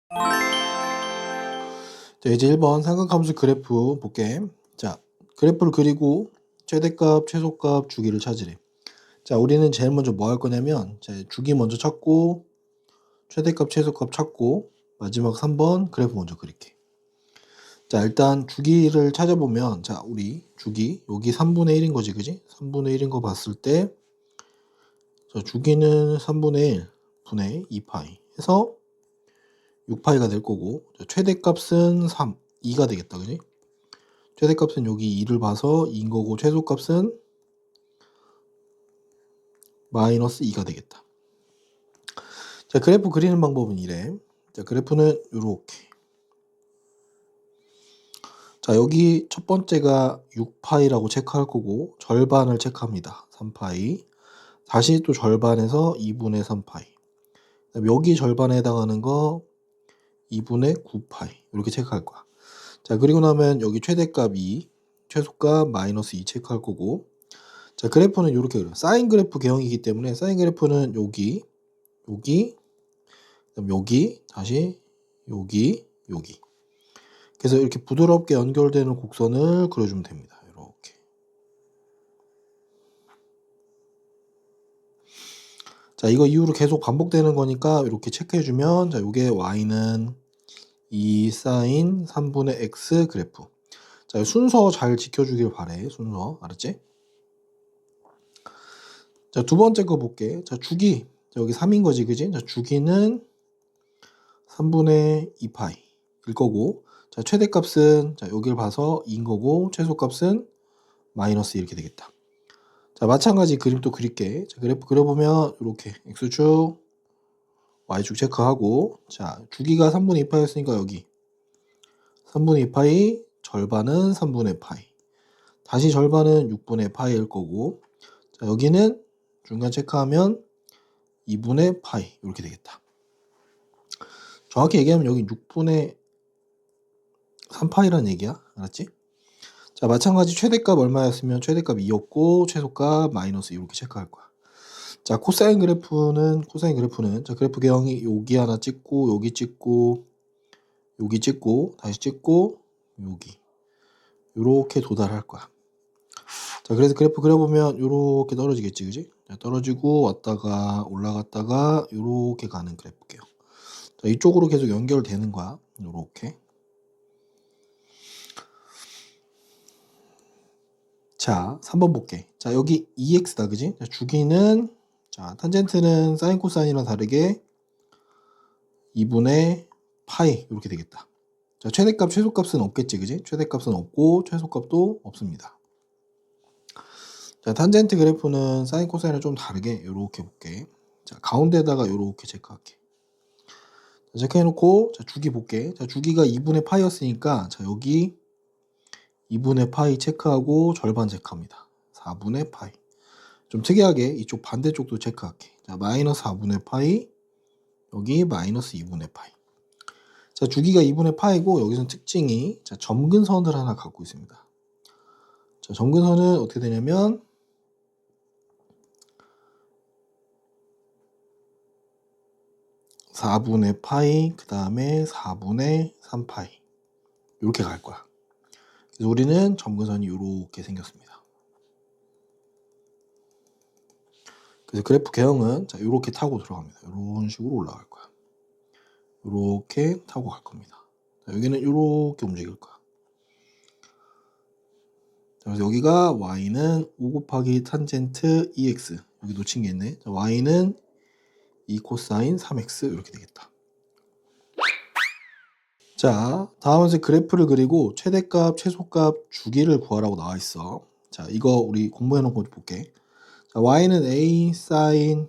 자, 이제 1번 삼각함수 그래프 볼게. 자, 그래프를 그리고 최대값, 최소값, 주기를 찾으래. 자, 우리는 제일 먼저 뭐 할 거냐면, 자, 주기 먼저 찾고, 최대값, 최소값 찾고, 마지막 3번 그래프 먼저 그릴게. 자, 일단 주기를 찾아보면, 자, 우리 주기, 여기 3분의 1인 거지, 그지? 3분의 1인 거 봤을 때, 자, 주기는 3분의 1 분의 2파이 해서 6파이가 될 거고, 자, 최대값은 3, 2가 되겠다, 그지? 최대값은 여기 2를 봐서 2인 거고, 최소값은 마이너스 2가 되겠다. 자, 그래프 그리는 방법은 이래. 자, 그래프는 요렇게. 자, 여기 첫 번째가 6파이라고 체크할 거고, 절반을 체크합니다. 3파이. 다시 또 절반에서 2분의 3파이. 여기 절반에 해당하는 거 2분의 9파이. 이렇게 체크할 거야. 자, 그리고 나면 여기 최대값 2, 최소값 마이너스 2 체크할 거고, 자, 그래프는 이렇게 그려요. 사인 그래프 개형이기 때문에 사인 그래프는 여기, 여기, 그다음 여기, 다시 여기, 여기. 그래서 이렇게 부드럽게 연결되는 곡선을 그려주면 됩니다. 이렇게. 자, 이거 이후로 계속 반복되는 거니까 이렇게 체크해주면, 자, 요게 y는 2 사인 3분의 x 그래프. 자, 순서 잘 지켜주길 바래. 순서 알았지? 자, 두 번째 거 볼게. 자, 주기. 자, 여기 3인 거지, 그지? 자, 주기는 3분의 2파이 일 거고, 자, 최대값은, 자, 여기를 봐서 2인 거고, 최소값은 마이너스 이렇게 되겠다. 자, 마찬가지 그림 또 그릴게. 자, 그래프 그려보면 이렇게 x축, y축 체크하고, 자, 주기가 3분의 2파이였으니까 여기 3분의 2파이, 절반은 3분의 파이, 다시 절반은 6분의 파이일 거고, 자, 여기는 중간 체크하면 2분의 파이 이렇게 되겠다. 정확히 얘기하면 여기 6분의 3파이라는 얘기야. 알았지? 자, 마찬가지 최대값 얼마였으면 최대값 2였고 최소값 마이너스 이렇게 체크할 거야. 자, 코사인 그래프는 자, 그래프 개형이 여기 하나 찍고 여기 찍고 여기 찍고 다시 찍고 여기 요렇게 도달할 거야. 자, 그래서 그래프 그려보면 요렇게 떨어지겠지, 그지? 자, 떨어지고 왔다가 올라갔다가 요렇게 가는 그래프게요. 자, 이쪽으로 계속 연결되는 거야. 요렇게. 자, 3번 볼게. 자, 여기 2x다, 그지? 자, 주기는, 자, 탄젠트는 사인 코사인이랑 다르게 2분의 파이 이렇게 되겠다. 자, 최대값 최소값은 없겠지, 그지? 최대값은 없고 최소값도 없습니다. 자, 탄젠트 그래프는 사인 코사인을 좀 다르게 이렇게 볼게. 자, 가운데다가 이렇게 체크할게. 자, 체크해놓고, 자, 주기 볼게. 자, 주기가 2분의 파이였으니까, 자, 여기 2분의 파이 체크하고 절반 체크합니다. 4분의 파이. 좀 특이하게 이쪽 반대쪽도 체크할게. 자, 마이너스 4분의 파이, 여기 마이너스 2분의 파이. 자, 주기가 2분의 파이고 여기서는 특징이, 자, 점근선을 하나 갖고 있습니다. 자, 점근선은 어떻게 되냐면 4분의 파이, 그 다음에 4분의 3파이 이렇게 갈 거야. 그래서 우리는 점근선이 이렇게 생겼습니다. 그래서 그래프 개형은 자, 이렇게 타고 들어갑니다. 이런 식으로 올라갈 거야. 이렇게 타고 갈 겁니다. 자, 여기는 이렇게 움직일 거야. 그래서 여기가 y는 5 곱하기 탄젠트 2x, 여기 놓친 게 있네. 자, y는 2 코사인 3x 이렇게 되겠다. 자, 다음은 그래프를 그리고 최대값, 최소값, 주기를 구하라고 나와 있어. 자, 이거 우리 공부해 놓고 볼게. 자, y는 a 사인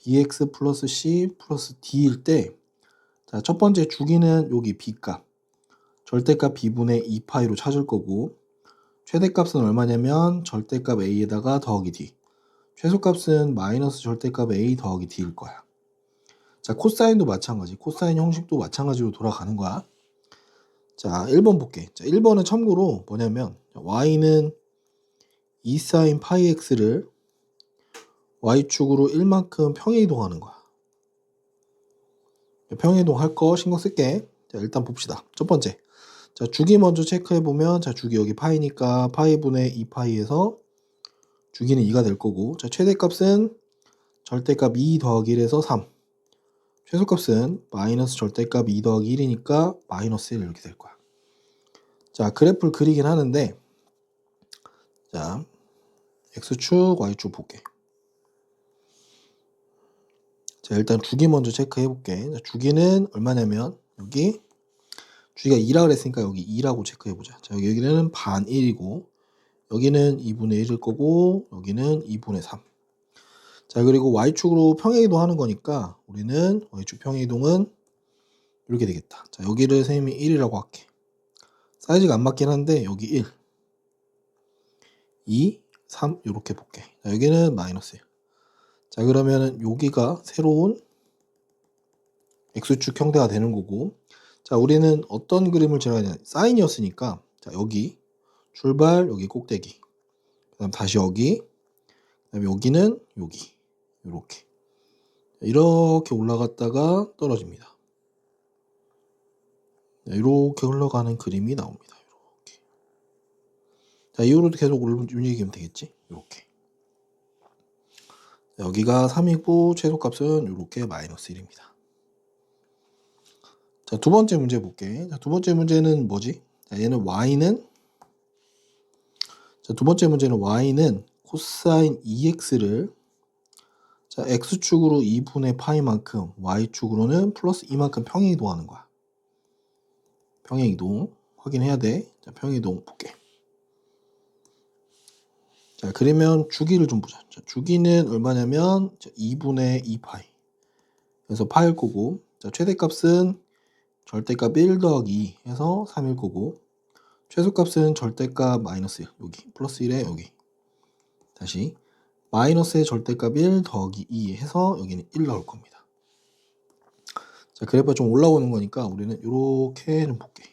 bx 플러스 c 플러스 d일 때, 자, 첫 번째 주기는 여기 b값, 절대값 b분의 2파이로 찾을 거고, 최대값은 얼마냐면 절대값 a에다가 더하기 d, 최소값은 마이너스 절대값 a 더하기 d일 거야. 자, 코사인도 마찬가지, 코사인 형식도 마찬가지로 돌아가는 거야. 자, 1번 볼게. 자, 1번은 참고로 뭐냐면 y는 2 사인 파이 x를 y축으로 1만큼 평행 이동하는 거야. 평행이동 할 거 신경 쓸게. 자, 일단 봅시다. 첫 번째. 자, 주기 먼저 체크해 보면, 자, 주기 여기 파이니까 파이분의 2파이에서 주기는 2가 될 거고, 자, 최대값은 절대값 2 더하기 1에서 3. 최소값은 마이너스 절대값 2 더하기 1이니까 마이너스 1 이렇게 될 거야. 자, 그래프를 그리긴 하는데, 자, X축, Y축 볼게. 자, 일단 주기 먼저 체크해 볼게. 자, 주기는 얼마냐면, 여기 주기가 2라 그랬으니까 여기 2라고 체크해 보자. 자, 여기는 반 1이고, 여기는 2분의 1일 거고, 여기는 2분의 3. 자, 그리고 Y축으로 평행이동 하는 거니까 우리는 Y축 평행이동은 이렇게 되겠다. 자, 여기를 선생님이 1이라고 할게. 사이즈가 안 맞긴 한데 여기 1, 2, 3 이렇게 볼게. 자, 여기는 마이너스 1. 자, 그러면은 여기가 새로운 X축 형태가 되는 거고, 자, 우리는 어떤 그림을 그려야 되냐. 사인이었으니까, 자, 여기 출발, 여기 꼭대기, 그 다음 다시 여기, 그 다음에 여기는 여기 이렇게 이렇게 올라갔다가 떨어집니다. 이렇게 흘러가는 그림이 나옵니다. 이렇게. 자, 이후로도 계속 움직이면 되겠지. 이렇게. 여기가 3이고 최소값은 이렇게 마이너스 1입니다. 자, 두 번째 문제 볼게. 자, 두 번째 문제는 뭐지? 자, 얘는 y는, 자, 두 번째 문제는 y는 코사인 2x를, 자, x축으로 2분의 파이만큼, y축으로는 플러스 2만큼 평행이동하는 거야. 평행이동 확인해야 돼. 자, 평행이동 볼게. 자, 그러면 주기를 좀 보자. 자, 주기는 얼마냐면 2분의 2파이. 그래서 파일 거고, 자, 최대값은 절대값 1 더하기 2 해서 3일 거고, 최소값은 절대값 마이너스 1, 여기 플러스 1에 여기 다시 마이너스의 절대값 1 더하기 2 해서 여기는 1 나올 겁니다. 자, 그래프가 좀 올라오는 거니까 우리는 이렇게 좀 볼게.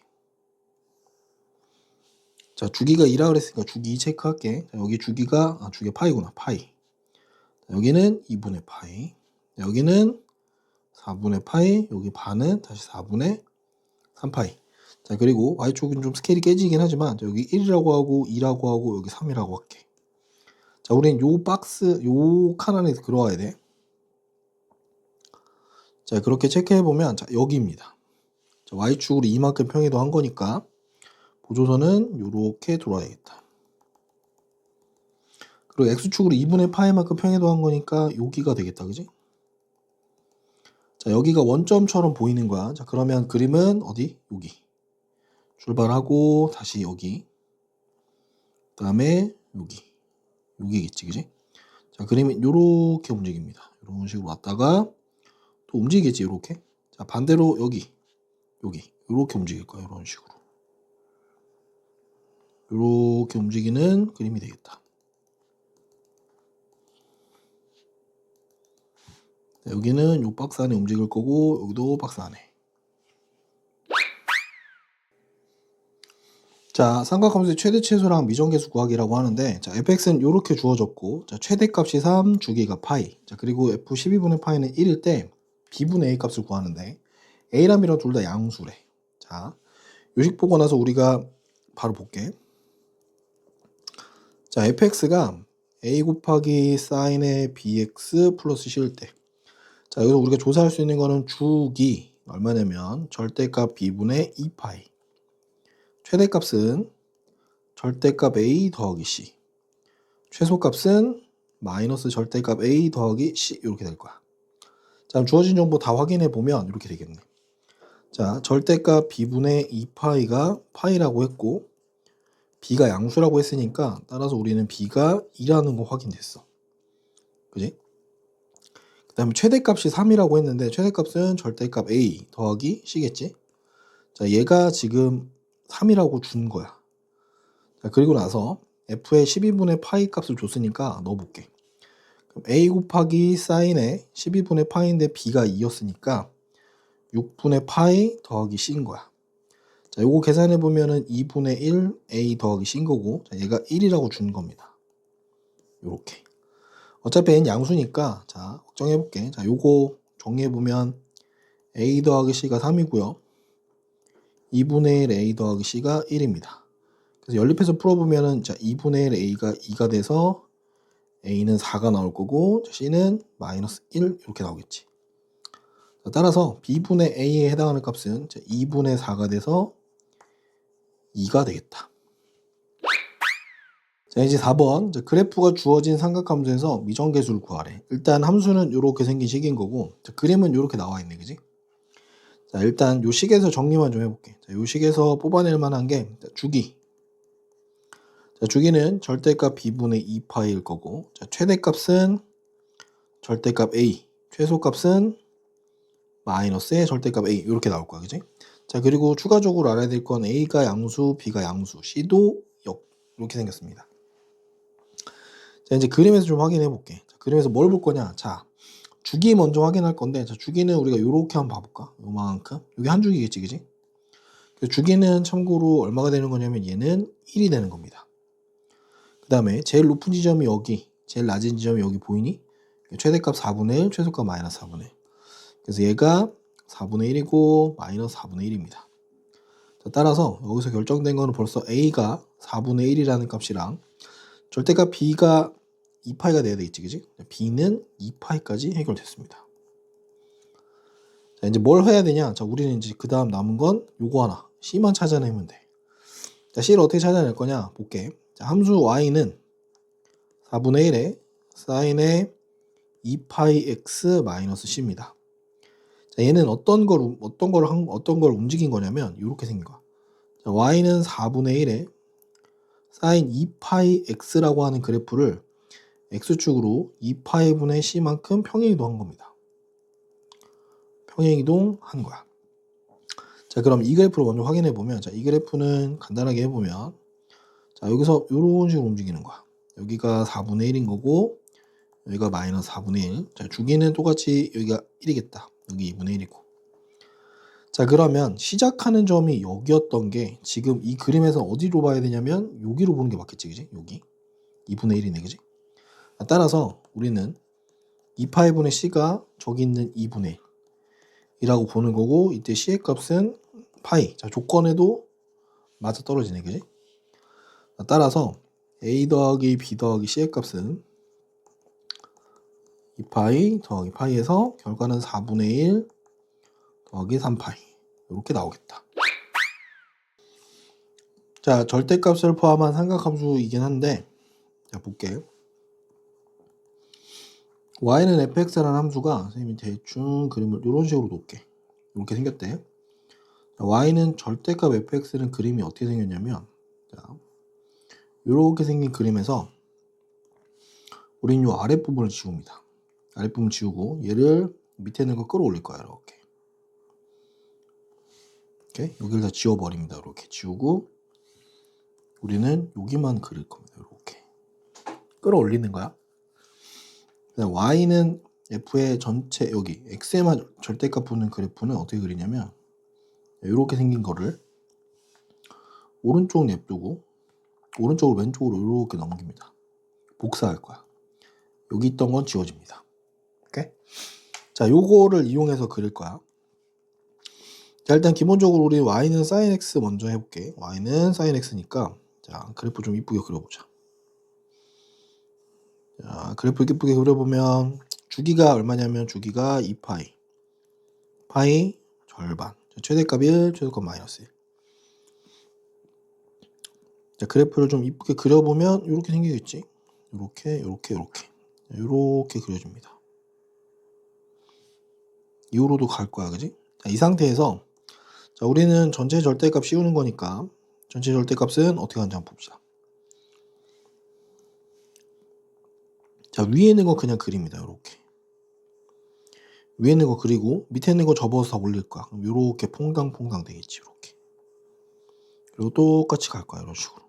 자, 주기가 2라 그랬으니까 주기 2 체크할게. 자, 여기 주기가 파이구나. 파이. 자, 여기는 2분의 파이. 자, 여기는 4분의 파이. 여기 반은 다시 4분의 3파이. 자, 그리고 y축은 좀 스케일이 깨지긴 하지만, 자, 여기 1이라고 하고 2라고 하고 여기 3이라고 할게. 자, 우린 요 박스, 요 칸 안에 들어와야 돼. 자, 그렇게 체크해보면, 자, 여기입니다. 자, Y축으로 이만큼 평행이동 한 거니까, 보조선은 요렇게 돌아야겠다. 그리고 X축으로 2분의 파이만큼 평행이동 한 거니까, 여기가 되겠다. 그지? 자, 여기가 원점처럼 보이는 거야. 자, 그러면 그림은 어디? 여기. 출발하고, 다시 여기. 그 다음에 여기. 여기겠지. 그지? 자, 그림은 요렇게 움직입니다. 이런 식으로 왔다가, 또 움직이겠지. 요렇게. 자, 반대로 여기. 이렇게 움직일 거야. 이런 식으로. 이렇게 움직이는 그림이 되겠다. 자, 여기는 이 박스 안에 움직일 거고, 여기도 박스 안에. 자, 삼각함수의 최대 최소랑 미정계수 구하기라고 하는데, 자, fx는 이렇게 주어졌고, 자, 최대값이 3, 주기가 파이. 자, 그리고 f 12분의 파이는 1일 때 b분의 a 값을 구하는데, a랑 b랑 둘 다 양수래. 자, 요식 보고 나서 우리가 바로 볼게. 자, fx가 a 곱하기 사인의 bx 플러스 c일 때, 자, 여기서 우리가 조사할 수 있는 거는 주기 얼마냐면 절대값 b분의 2파이, 최대값은 절대값 a 더하기 c, 최소값은 마이너스 절대값 a 더하기 c 이렇게 될 거야. 자, 주어진 정보 다 확인해 보면 이렇게 되겠네. 자, 절대값 b분의 2파이가 파이라고 했고, b가 양수라고 했으니까 따라서 우리는 b가 2라는 거 확인됐어. 그지? 그 다음에 최대값이 3이라고 했는데, 최대값은 절대값 a 더하기 c겠지? 자, 얘가 지금 3이라고 준 거야. 자, 그리고 나서 f의 12분의 파이 값을 줬으니까 넣어볼게. 그럼 a 곱하기 사인의 12분의 파이인데 b가 2였으니까 6분의 파이 더하기 c인 거야. 자, 요거 계산해 보면은 2분의 1 a 더하기 c인 거고, 자, 얘가 1이라고 준 겁니다. 요렇게. 어차피 n 양수니까, 자, 걱정해 볼게. 자, 요거 정리해 보면 a 더하기 c가 3이고요. 2분의 1 a 더하기 c가 1입니다. 그래서 연립해서 풀어보면은 자 2분의 1 a가 2가 돼서 a는 4가 나올 거고 c는 마이너스 1 이렇게 나오겠지. 자, 따라서 b분의 a에 해당하는 값은 2분의 4가 돼서 2가 되겠다. 자 이제 4번 그래프가 주어진 삼각함수에서 미정계수를 구하래. 일단 함수는 이렇게 생긴 식인 거고 그림은 이렇게 나와 있네, 그지? 자 일단 요 식에서 정리만 좀 해볼게. 자, 요 식에서 뽑아낼 만한 게 주기. 자 주기는 절대값 b분의 2파이일 거고, 자 최대값은 절대값 a, 최소값은 마이너스의 절대값 a 이렇게 나올 거야, 그지? 자 그리고 추가적으로 알아야 될 건 a가 양수, b가 양수, c도 역 이렇게 생겼습니다. 자 이제 그림에서 좀 확인해 볼게. 자, 그림에서 뭘 볼 거냐? 자 주기 먼저 확인할 건데, 자 주기는 우리가 요렇게 한번 봐볼까? 요만큼. 여기 한 주기겠지, 그지? 주기는 참고로 얼마가 되는 거냐면 얘는 1이 되는 겁니다. 그 다음에 제일 높은 지점이 여기, 제일 낮은 지점이 여기 보이니? 최대값 4분의 1, 최소값 마이너스 4분의 1. 그래서 얘가 4분의 1이고 마이너스 4분의 1입니다. 자, 따라서 여기서 결정된 거는 벌써 a가 4분의 1이라는 값이랑 절대값 b가 2파이가 돼야 되겠지, 그지? b는 2파이까지 해결됐습니다. 자, 이제 뭘 해야 되냐? 자, 우리는 이제 그 다음 남은 건 요거 하나, c만 찾아내면 돼. 자, c를 어떻게 찾아낼 거냐? 볼게. 자, 함수 y는 4분의 1에 사인의 2파이 x 마이너스 c입니다. 자, 얘는 어떤 걸 움직인 거냐면 이렇게 생긴 거야. 자, y는 4분의 1에 사인 2파이 x라고 하는 그래프를 x축으로 2파이분의 c만큼 평행이동한 겁니다. 평행이동한 거야. 자, 그럼 이 그래프를 먼저 확인해 보면, 자, 이 그래프는 간단하게 해보면, 자, 여기서 이런 식으로 움직이는 거야. 여기가 4분의 1인 거고, 여기가 마이너스 4분의 1. 자, 주기는 똑같이 여기가 1이겠다. 여기 2분의 1이고. 자, 그러면 시작하는 점이 여기였던 게 지금 이 그림에서 어디로 봐야 되냐면 여기로 보는 게 맞겠지, 그지? 여기 2분의 1이네, 그지? 따라서 우리는 2파이분의 c가 저기 있는 2분의 1이라고 보는 거고, 이때 c의 값은 파이. 자, 조건에도 맞아 떨어지네, 그지? 따라서 a 더하기 b 더하기 c의 값은 2파이 더하기 파이에서 결과는 4분의 1 더하기 3파이 이렇게 나오겠다. 자, 절대값을 포함한 삼각함수이긴 한데, 자 볼게. y는 fx라는 함수가 선생님이 대충 그림을 이런 식으로 놓을게. 이렇게 생겼대. 자, y는 절대값 fx는 그림이 어떻게 생겼냐면, 자, 이렇게 생긴 그림에서 우린 요 아랫부분을 지웁니다. 아랫부분 지우고 얘를 밑에 있는 거 끌어올릴 거야. 이렇게 여기를 다 지워버립니다. 이렇게 지우고 우리는 여기만 그릴 겁니다. 이렇게 끌어올리는 거야. y는 f의 전체 여기 x에만 절대값 붙는 그래프는 어떻게 그리냐면 이렇게 생긴 거를 오른쪽 냅두고 오른쪽으로 왼쪽으로 이렇게 넘깁니다. 복사할 거야. 여기 있던 건 지워집니다. 오케이? 자, 요거를 이용해서 그릴 거야. 자, 일단 기본적으로 우리 y는 sin x 먼저 해볼게. y는 sin x니까 자, 그래프 좀 이쁘게 그려보자. 자, 그래프 이쁘게 그려보면 주기가 얼마냐면 주기가 2파이 파이 절반, 최대값 1, 최소값 마이너스 1. 자, 그래프를 좀 이쁘게 그려보면 이렇게 생기겠지. 이렇게 그려줍니다. 이후로도 갈 거야, 그지? 자, 이 상태에서 자, 우리는 전체 절대값 씌우는 거니까 전체 절대값은 어떻게 하는지 한번 봅시다. 자, 위에 있는 거 그냥 그립니다. 이렇게 위에 있는 거 그리고 밑에 있는 거 접어서 다 올릴 거야. 그럼 이렇게 퐁당퐁당 되겠지. 이렇게. 그리고 똑같이 갈 거야. 이런 식으로.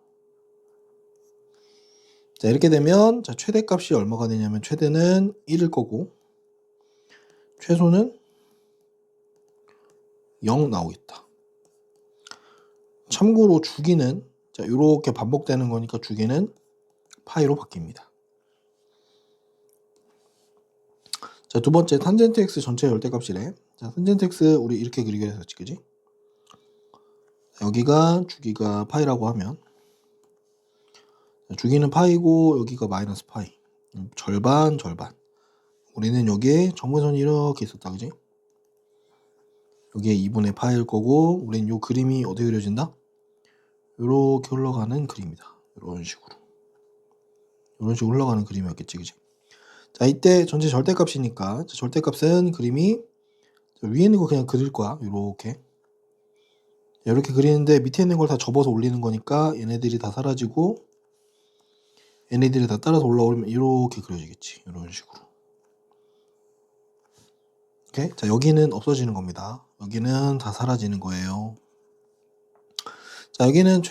자, 이렇게 되면 자, 최대값이 얼마가 되냐면 최대는 1일 거고 최소는 0 나오겠다. 참고로 주기는 자, 이렇게 반복되는 거니까 주기는 파이로 바뀝니다. 자, 두 번째 탄젠트 x 전체 절대값이래. 자, 탄젠트 x 우리 이렇게 그리기로 했었지, 그지? 여기가 주기가 파이라고 하면 주기는 파이고 여기가 마이너스 파이. 절반 절반. 우리는 여기에 정근선이 이렇게 있었다, 그지? 여기에 2분의 파일 거고, 우린 요 그림이 어떻게 그려진다? 요렇게 흘러가는 그림이다. 이런 식으로 흘러가는 그림이었겠지, 그지? 자, 이때 전체 절대값이니까 절대값은 그림이 위에 있는 거 그냥 그릴 거야. 요렇게 이렇게 그리는데 밑에 있는 걸 다 접어서 올리는 거니까 얘네들이 다 사라지고 얘네들이 다 따라서 올라오면 이렇게 그려지겠지. 이런 식으로. 오케이? 자, 여기는 없어지는 겁니다. 여기는 다 사라지는 거예요. 자, 여기는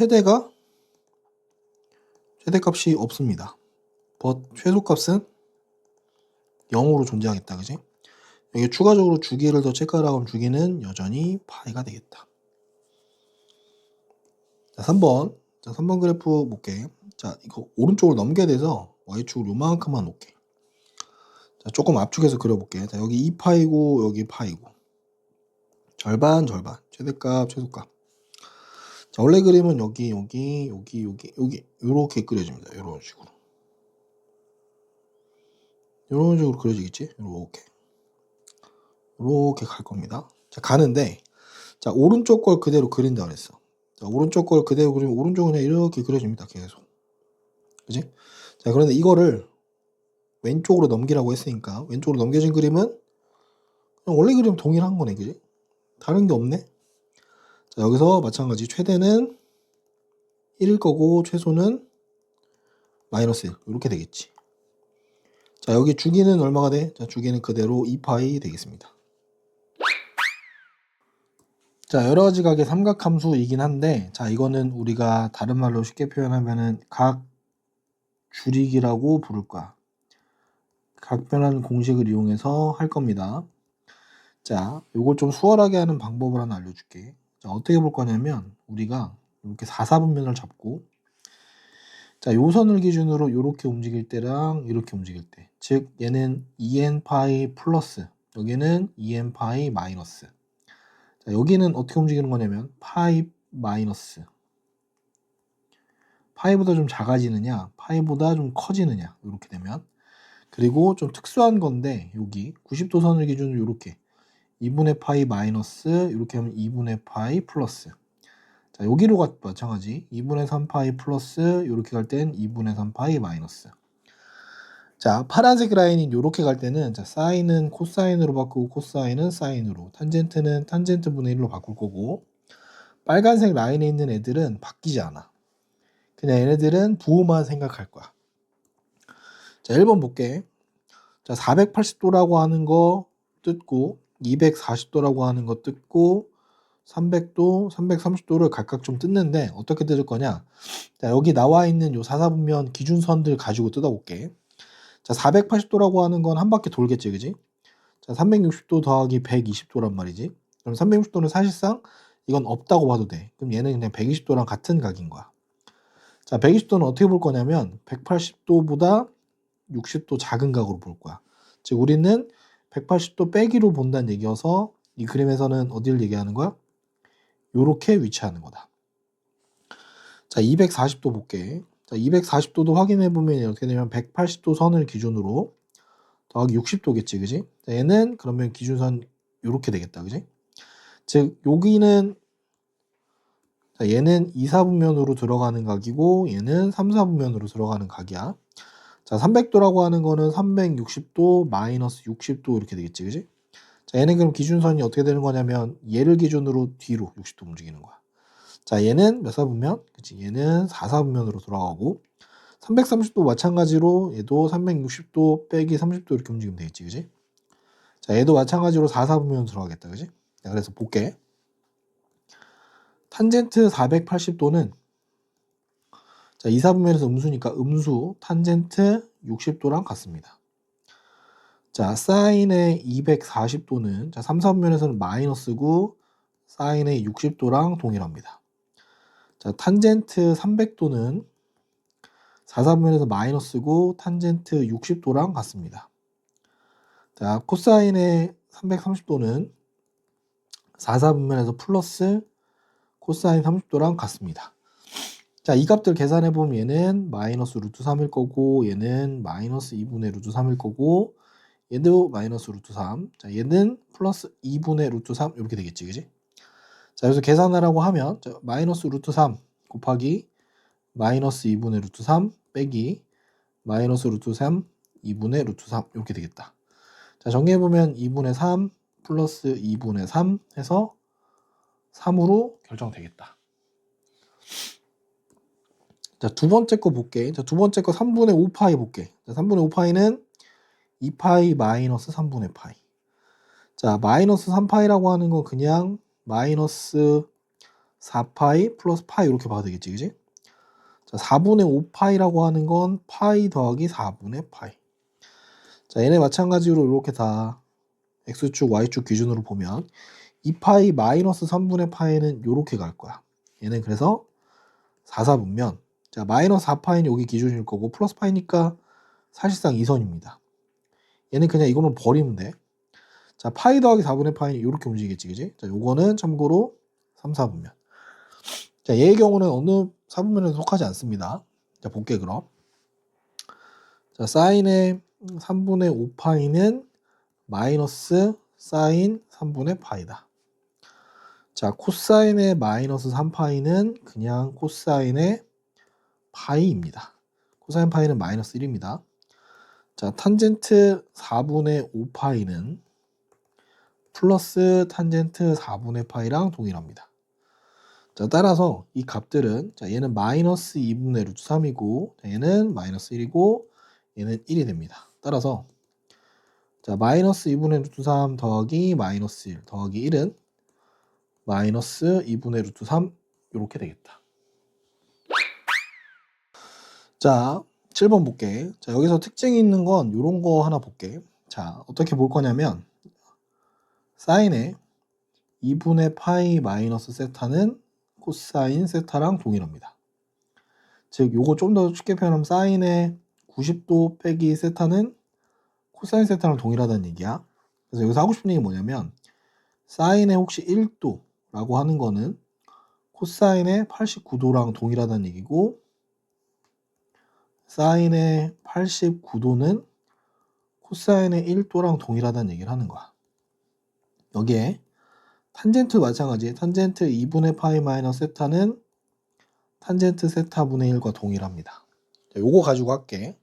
최대값이 없습니다. 최소값은 0으로 존재하겠다. 그지? 여기 추가적으로 주기를 더 체크하라고 하면 주기는 여전히 파이가 되겠다. 자, 3번. 자, 3번 그래프 볼게. 자, 이거 오른쪽으로 넘겨야 돼서 y축을 요만큼만 놓을게. 자, 조금 압축해서 그려볼게. 자, 여기 2파이고 여기 파이고 절반 절반 최대값 최소값. 자, 원래 그림은 여기 요렇게 그려집니다. 요런 식으로 그려지겠지? 요렇게 갈 겁니다. 자, 가는데 자, 오른쪽 걸 그대로 그린다 그랬어. 자, 오른쪽 걸 그대로 그리면 오른쪽은 그냥 이렇게 그려집니다. 계속. 그지? 자, 그런데 이거를 왼쪽으로 넘기라고 했으니까 왼쪽으로 넘겨진 그림은 그냥 원래 그림 동일한 거네. 그지? 다른 게 없네. 자, 여기서 마찬가지 최대는 1일 거고 최소는 마이너스 1 이렇게 되겠지. 자, 여기 주기는 얼마가 돼? 자, 주기는 그대로 2파이 되겠습니다. 자, 여러 가지 각의 삼각함수이긴 한데, 자, 이거는 우리가 다른 말로 쉽게 표현하면은 각 줄이기라고 부를 거야. 각변하는 공식을 이용해서 할 겁니다. 자, 요걸 좀 수월하게 하는 방법을 하나 알려줄게. 자, 어떻게 볼 거냐면 우리가 이렇게 4사분면을 잡고 자, 요 선을 기준으로 이렇게 움직일 때랑 이렇게 움직일 때, 즉 얘는 2n 파이 플러스, 여기는 2n 파이 마이너스. 자, 여기는 어떻게 움직이는 거냐면 파이 마이너스, 파이보다 좀 작아지느냐, 파이보다 좀 커지느냐, 이렇게 되면. 그리고 좀 특수한 건데 여기 90도 선을 기준으로 이렇게 2분의 파이 마이너스, 이렇게 하면 2분의 파이 플러스. 자, 여기로 마찬가지 2분의 3파이 플러스, 이렇게 갈 땐 2분의 3파이 마이너스. 자, 파란색 라인이 이렇게 갈 때는 자, 사인은 코사인으로 바꾸고 코사인은 사인으로, 탄젠트는 탄젠트 분의 1로 바꿀 거고, 빨간색 라인에 있는 애들은 바뀌지 않아. 그냥 얘네들은 부호만 생각할 거야. 자, 1번 볼게. 자, 480도라고 하는 거 뜯고 240도라고 하는 거 뜯고 300도, 330도를 각각 좀 뜯는데 어떻게 뜯을 거냐? 자, 여기 나와 있는 요 사사분면 기준선들 가지고 뜯어볼게. 자, 480도라고 하는 건 한 바퀴 돌겠지, 그지? 자, 360도 더하기 120도란 말이지. 그럼 360도는 사실상 이건 없다고 봐도 돼. 그럼 얘는 그냥 120도랑 같은 각인 거야. 자, 120도는 어떻게 볼 거냐면 180도보다 60도 작은 각으로 볼 거야. 즉 우리는 180도 빼기로 본다는 얘기여서 이 그림에서는 어디를 얘기하는 거야? 요렇게 위치하는 거다. 자, 240도 볼게. 자, 240도도 확인해 보면 어떻게 되냐면 180도 선을 기준으로 더하기 60도겠지, 그지? 자, 얘는 그러면 기준선 요렇게 되겠다, 그지? 즉 여기는 자, 얘는 2사분면으로 들어가는 각이고 얘는 3사분면으로 들어가는 각이야. 자, 300도라고 하는 거는 360도 마이너스 60도 이렇게 되겠지, 그지? 자, 얘는 그럼 기준선이 어떻게 되는 거냐면 얘를 기준으로 뒤로 60도 움직이는 거야. 자, 얘는 몇 사분면? 그치? 얘는 4사분면으로 돌아가고 330도 마찬가지로 얘도 360도 빼기 30도 이렇게 움직이면 되겠지, 그지? 자, 얘도 마찬가지로 4사분면으로 들어가겠다, 그지? 자, 그래서 볼게. 탄젠트 480도는 자, 2사분면에서 음수니까 음수 탄젠트 60도랑 같습니다. 자, 사인의 240도는 자, 3사분면에서는 마이너스고 사인의 60도랑 동일합니다. 자, 탄젠트 300도는 4사분면에서 마이너스고 탄젠트 60도랑 같습니다. 자, 코사인의 330도는 4사분면에서 플러스 코사인 30도랑 같습니다. 자, 이 값들 계산해 보면 얘는 마이너스 루트 3일 거고 얘는 마이너스 2분의 루트 3일 거고 얘도 마이너스 루트 3. 자, 얘는 플러스 2분의 루트 3 이렇게 되겠지, 그지? 자, 여기서 계산하라고 하면 자, 마이너스 루트 3 곱하기 마이너스 2분의 루트 3 빼기 마이너스 루트 3 2분의 루트 3 이렇게 되겠다. 자, 정리해보면 2분의 3 플러스 2분의 3 해서 3으로 결정되겠다. 자, 두 번째 거 볼게. 자, 두 번째 거 3분의 5파이 볼게. 자, 3분의 5파이는 2파이 마이너스 3분의 파이. 자, 마이너스 3파이라고 하는 건 그냥 마이너스 4파이 플러스 파이 이렇게 봐도 되겠지, 그지? 자, 4분의 5파이라고 하는 건 파이 더하기 4분의 파이. 자, 얘네 마찬가지로 이렇게 다 x축, y축 기준으로 보면 2파이 마이너스 3분의 파이는 이렇게 갈 거야. 얘는 그래서 4사분면 자, 마이너스 4파이는 여기 기준일 거고 플러스 파이니까 사실상 2선입니다. 얘는 그냥 이거만 버리면 돼. 자, 파이 더하기 4분의 파이는 이렇게 움직이겠지, 그지? 자, 요거는 참고로 3, 4분면. 자, 얘의 경우는 어느 4분면에도 속하지 않습니다. 자, 볼게 그럼. 자, 사인의 3분의 5파이는 마이너스 사인 3분의 파이다. 자, 코사인의 마이너스 3파이는 그냥 코사인의 파이입니다. 코사인 파이는 마이너스 1입니다. 자, 탄젠트 4분의 5파이는 플러스 탄젠트 4분의 파이랑 동일합니다. 자, 따라서 이 값들은 자, 얘는 마이너스 2분의 루트 3이고 얘는 마이너스 1이고 얘는 1이 됩니다. 따라서 자, 마이너스 2분의 루트 3 더하기 마이너스 1 더하기 1은 마이너스 2분의 루트 3 이렇게 되겠다. 자, 7번 볼게. 자, 여기서 특징이 있는 건 이런 거 하나 볼게. 자, 어떻게 볼 거냐면 사인의 2분의 파이 마이너스 세타는 코사인 세타랑 동일합니다. 즉, 요거 좀 더 쉽게 표현하면 사인의 90도 빼기 세타는 코사인 세타랑 동일하다는 얘기야. 그래서 여기서 하고 싶은 얘기 뭐냐면 사인의 혹시 1도라고 하는 거는 코사인의 89도랑 동일하다는 얘기고 사인의 89도는 코사인의 1도랑 동일하다는 얘기를 하는 거야. 여기에 탄젠트 마찬가지 탄젠트 2분의 파이 마이너스 세타는 탄젠트 세타분의 1과 동일합니다. 자, 요거 가지고 할게.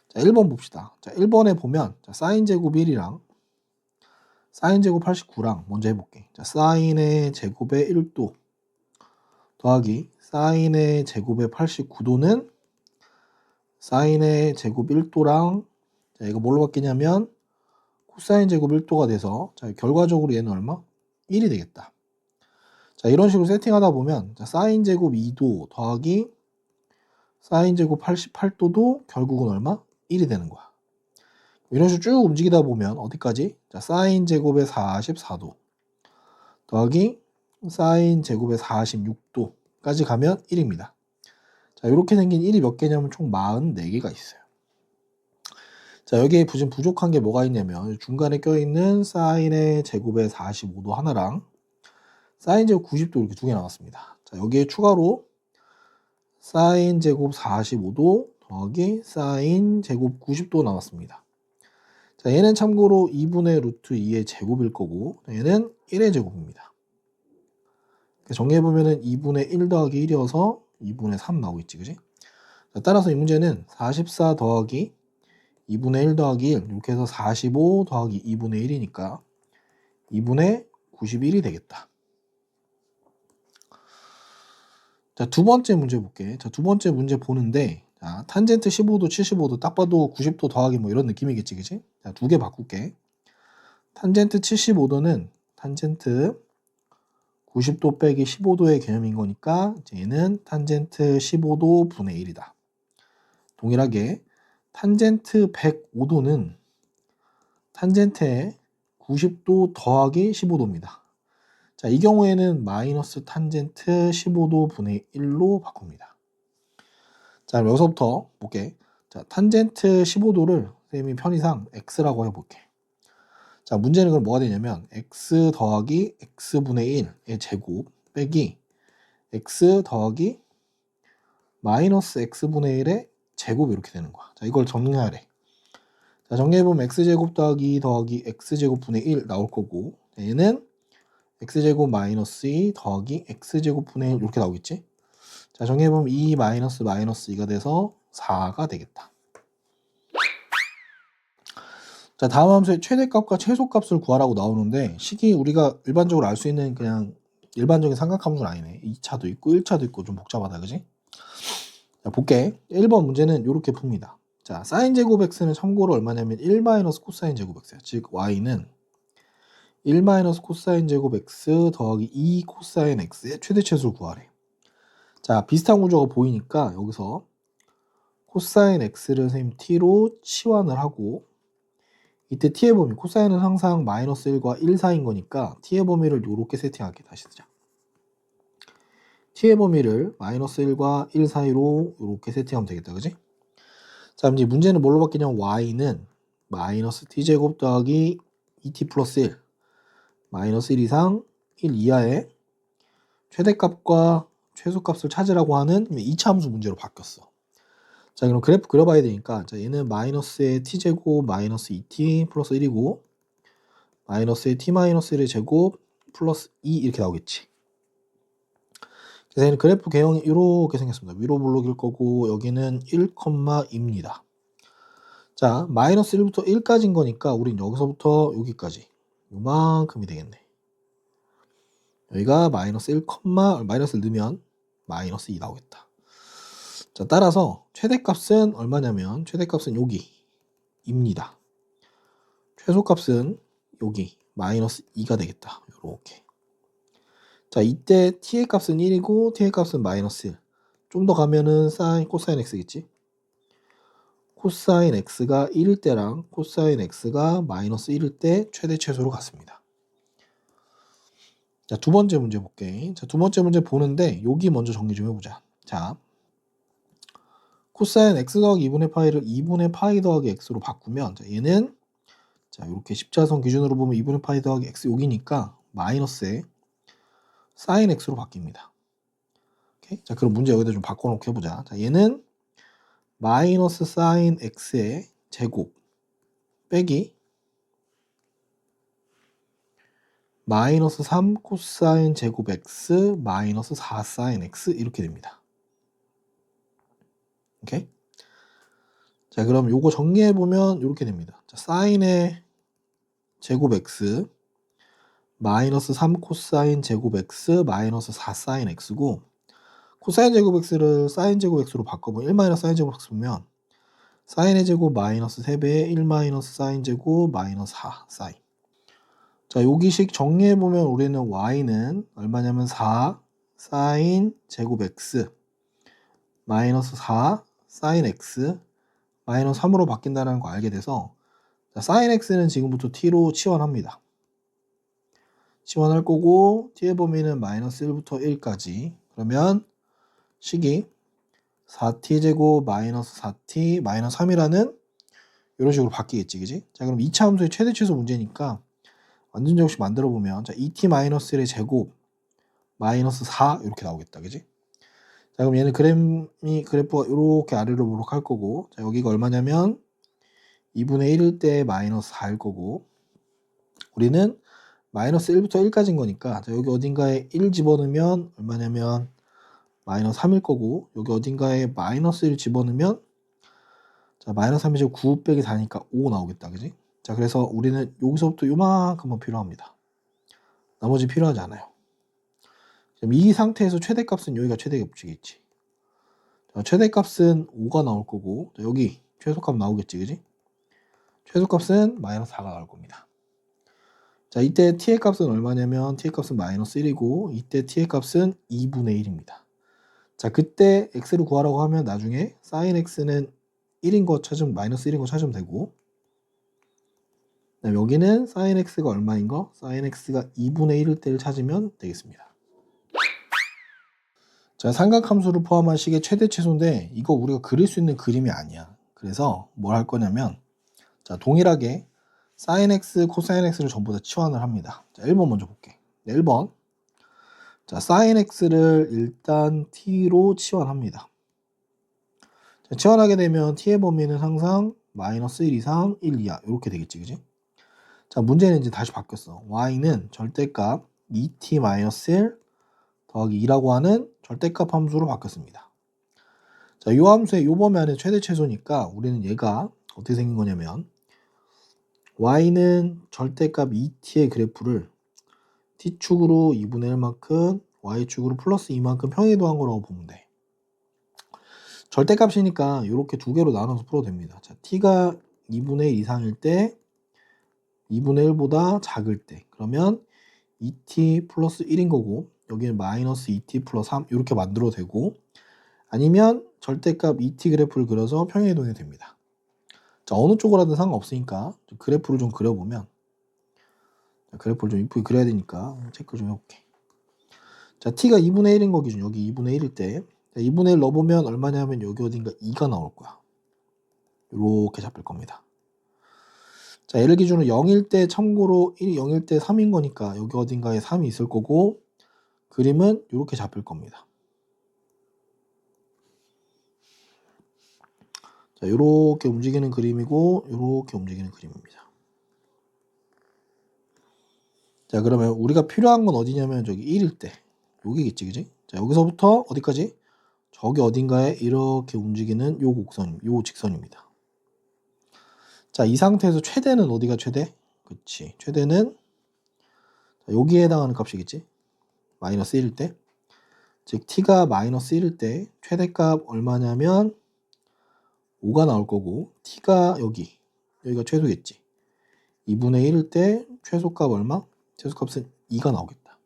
자, 1번 봅시다. 자, 1번에 보면 자, 사인 제곱 1이랑 사인 제곱 89랑 먼저 해볼게. 자, 사인의 제곱의 1도 더하기 사인의 제곱의 89도는 사인의 제곱 1도랑 자, 이거 뭘로 바뀌냐면 코사인 제곱 1도가 돼서 자, 결과적으로 얘는 얼마? 1이 되겠다. 자, 이런 식으로 세팅하다 보면 자, 사인 제곱 2도 더하기 사인 제곱 88도도 결국은 얼마? 1이 되는 거야. 이런 식으로 쭉 움직이다 보면 어디까지? 자, 사인 제곱의 44도 더하기 사인 제곱의 46도까지 가면 1입니다. 자, 이렇게 생긴 1이 몇 개냐면 총 44개가 있어요. 자, 여기에 지금 부족한 게 뭐가 있냐면 중간에 껴있는 사인의 제곱의 45도 하나랑 사인 제곱 90도 이렇게 두 개 나왔습니다. 자, 여기에 추가로 사인 제곱 45도 더하기 사인 제곱 90도 나왔습니다. 자, 얘는 참고로 2분의 루트 2의 제곱일 거고 얘는 1의 제곱입니다. 정리해보면 2분의 1 더하기 1이어서 2분의 3 나오겠지, 그지? 자, 따라서 이 문제는 44 더하기 2분의 1 더하기 1 이렇게 해서 45 더하기 2분의 1이니까 2분의 91이 되겠다. 자, 두 번째 문제 볼게. 자, 두 번째 문제 보는데 자, 탄젠트 15도 75도 딱 봐도 90도 더하기 뭐 이런 느낌이겠지, 그지? 자, 두 개 바꿀게. 탄젠트 75도는 탄젠트 90도 빼기 15도의 개념인 거니까 얘는 탄젠트 15도 분의 1이다. 동일하게 탄젠트 105도는 탄젠트의 90도 더하기 15도입니다. 자, 이 경우에는 마이너스 탄젠트 15도 분의 1로 바꿉니다. 자, 그럼 여기서부터 볼게. 자, 탄젠트 15도를 선생님이 편의상 x라고 해볼게. 자, 문제는 그럼 뭐가 되냐면 x 더하기 x분의 1의 제곱 빼기 x 더하기 마이너스 x분의 1의 제곱 이렇게 되는 거야. 자, 이걸 정리하래. 자, 정리해보면 x제곱 더하기 x제곱분의 1 나올 거고, 얘는 x제곱 마이너스 2 더하기 x제곱분의 1 이렇게 나오겠지? 자, 정리해보면 2 마이너스 2가 돼서 4가 되겠다. 자, 다음 함수의 최대값과 최소값을 구하라고 나오는데, 식이 우리가 일반적으로 알 수 있는 그냥 일반적인 삼각함수는 아니네. 2차도 있고 1차도 있고 좀 복잡하다, 그지? 자, 볼게. 1번 문제는 이렇게 풉니다. 자, 사인 제곱 x는 참고로 얼마냐면 1 마이너스 코사인 제곱 x야. 즉 y는 1 마이너스 코사인 제곱 x 더하기 2 코사인 x의 최대치수를 구하래. 자, 비슷한 구조가 보이니까 여기서 코사인 x를 선생님 t로 치환을 하고, 이때 t의 범위, 코사인은 항상 마이너스 1과 1 사이인 거니까 t의 범위를 이렇게 세팅할게. 다시 쓰자. t의 범위를 마이너스 1과 1 사이로 이렇게 세팅하면 되겠다, 그지? 자, 이제 문제는 뭘로 바뀌냐면 y는 마이너스 t제곱 더하기 2t 플러스 1 마이너스 1 이상 1 이하의 최대값과 최소값을 찾으라고 하는 2차 함수 문제로 바뀌었어. 자, 그럼 그래프 그려봐야 되니까, 자, 얘는 마이너스의 t제곱 마이너스 2t 플러스 1이고 마이너스의 t 마이너스 1의 제곱 플러스 2 이렇게 나오겠지. 그래서 얘는 그래프 개형이 이렇게 생겼습니다. 위로 블록일 거고 여기는 1,2입니다. 자, 마이너스 1부터 1까지인 거니까 우린 여기서부터 여기까지 요만큼이 되겠네. 여기가 마이너스 1, 마이너스를 넣으면 마이너스 2 나오겠다. 자, 따라서 최대값은 얼마냐면 최대값은 여기입니다. 최소값은 여기 마이너스 2가 되겠다. 요렇게. 자, 이때 t의 값은 1이고 t의 값은 마이너스 1. 좀 더 가면은 코사인 x겠지? 코사인 x가 1일 때랑 코사인 x가 마이너스 1일 때 최대 최소로 같습니다. 자, 두 번째 문제 볼게. 자, 두 번째 문제 보는데 여기 먼저 정리 좀 해보자. 자, 코사인 x 더하기 2분의 파이를 2분의 파이 더하기 x로 바꾸면, 자, 얘는 자, 이렇게 십자선 기준으로 보면 2분의 파이 더하기 x 여기니까 마이너스에 사인 x로 바뀝니다. 오케이? 자, 그럼 문제 여기다 좀 바꿔놓고 해보자. 자, 얘는 마이너스 사인 x의 제곱 빼기 마이너스 3 코사인 제곱 x 마이너스 4 사인 x 이렇게 됩니다. 오케이? 자, 그럼 요거 정리해보면 이렇게 됩니다. 자, 사인의 제곱 x 마이너스 3 코사인 제곱 x 마이너스 4 사인 x고, 코사인 제곱 x를 사인 제곱 x로 바꿔보면 1 마이너스 사인 제곱 x 보면 사인의 제곱 마이너스 3배의 1 마이너스 사인 제곱 마이너스 4 사인. 자, 여기식 정리해보면 우리는 y는 얼마냐면 4 사인 제곱 x 마이너스 4 사인 x 마이너스 3으로 바뀐다는 거 알게 돼서, 자, 사인 x는 지금부터 t로 치환합니다. 치환할 거고 t의 범위는 마이너스 1부터 1까지. 그러면 식이 4t 제곱 마이너스 4t 마이너스 3이라는 이런 식으로 바뀌겠지, 그지? 자, 그럼 2차 함수의 최대 최소 문제니까 완전 제곱식 만들어 보면, 자, 2t 마이너스 1의 제곱 마이너스 4 이렇게 나오겠다, 그지? 자, 그럼 얘는 그래프가 이렇게 아래로 오르할 거고, 자, 여기가 얼마냐면 2분의 1일 때 마이너스 4일 거고, 우리는 마이너스 1부터 1까지인 거니까, 자, 여기 어딘가에 1 집어넣으면 얼마냐면 마이너스 3일 거고, 여기 어딘가에 마이너스 1 집어넣으면, 자, 마이너스 3이 지금 9 빼기 4니까 5 나오겠다, 그지? 자, 그래서 우리는 여기서부터 요만큼만 필요합니다. 나머지 필요하지 않아요. 그럼 이 상태에서 최대값은 여기가 최대값이겠지. 자, 최대값은 5가 나올 거고, 자, 여기 최소값 나오겠지, 그지? 최소값은 마이너스 4가 나올 겁니다. 자, 이때 t의 값은 얼마냐면 t의 값은 마이너스 1이고 이때 t의 값은 2분의 1입니다. 자, 그때 x를 구하라고 하면 나중에 sin x는 1인 거 찾으면 마이너스 1인 거 찾으면 되고, 여기는 sin x가 얼마인 거? sin x가 2분의 1일 때를 찾으면 되겠습니다. 자, 삼각함수를 포함한 식의 최대 최소인데 이거 우리가 그릴 수 있는 그림이 아니야. 그래서 뭘 할 거냐면, 자, 동일하게 sin x, 코사인 x를 전부 다 치환을 합니다. 자, 1번 먼저 볼게. 1번. 자, sin x를 일단 t로 치환합니다. 자, 치환하게 되면 t의 범위는 항상 마이너스 1 이상 1 이하 이렇게 되겠지, 그지? 자, 문제는 이제 다시 바뀌었어. y는 절대값 2t-1 더하기 2라고 하는 절대값 함수로 바뀌었습니다. 자, 이 함수의 요 범위 안에 최대 최소니까 우리는 얘가 어떻게 생긴 거냐면 y는 절대값 2t의 그래프를 t축으로 2분의 1만큼 y축으로 플러스 2만큼 평행이동한 거라고 보면 돼. 절대값이니까 이렇게 두 개로 나눠서 풀어도 됩니다. 자, t가 2분의 1 이상일 때 2분의 1보다 작을 때 그러면 2t 플러스 1인 거고 여기는 마이너스 2t 플러스 3 이렇게 만들어도 되고 아니면 절대값 2t 그래프를 그려서 평행이동이 됩니다. 자, 어느 쪽으로 하든 상관없으니까 그래프를 좀 그려보면 그래프를 좀 이쁘게 그려야 되니까 체크 좀 해볼게. 자, t가 2분의 1인 거 기준 여기 2분의 1일 때 2분의 1 넣어보면 얼마냐면 여기 어딘가 2가 나올 거야. 이렇게 잡힐 겁니다. 자, 얘를 기준으로 0일 때 참고로 1이 0일 때 3인 거니까 여기 어딘가에 3이 있을 거고 그림은 이렇게 잡힐 겁니다. 자, 이렇게 움직이는 그림이고 이렇게 움직이는 그림입니다. 자, 그러면 우리가 필요한 건 어디냐면 저기 1일 때 여기겠지, 그지? 자, 여기서부터 어디까지? 저기 어딘가에 이렇게 움직이는 요 곡선, 요 직선입니다. 자, 이 상태에서 최대는 어디가 최대? 그치, 최대는 여기에 해당하는 값이겠지? 마이너스 1일 때. 즉 t가 마이너스 1일 때 최대값 얼마냐면 5가 나올 거고 t가 여기가 최소겠지. 2분의 1일 때 최소값 얼마? 최소값은 2가 나오겠다.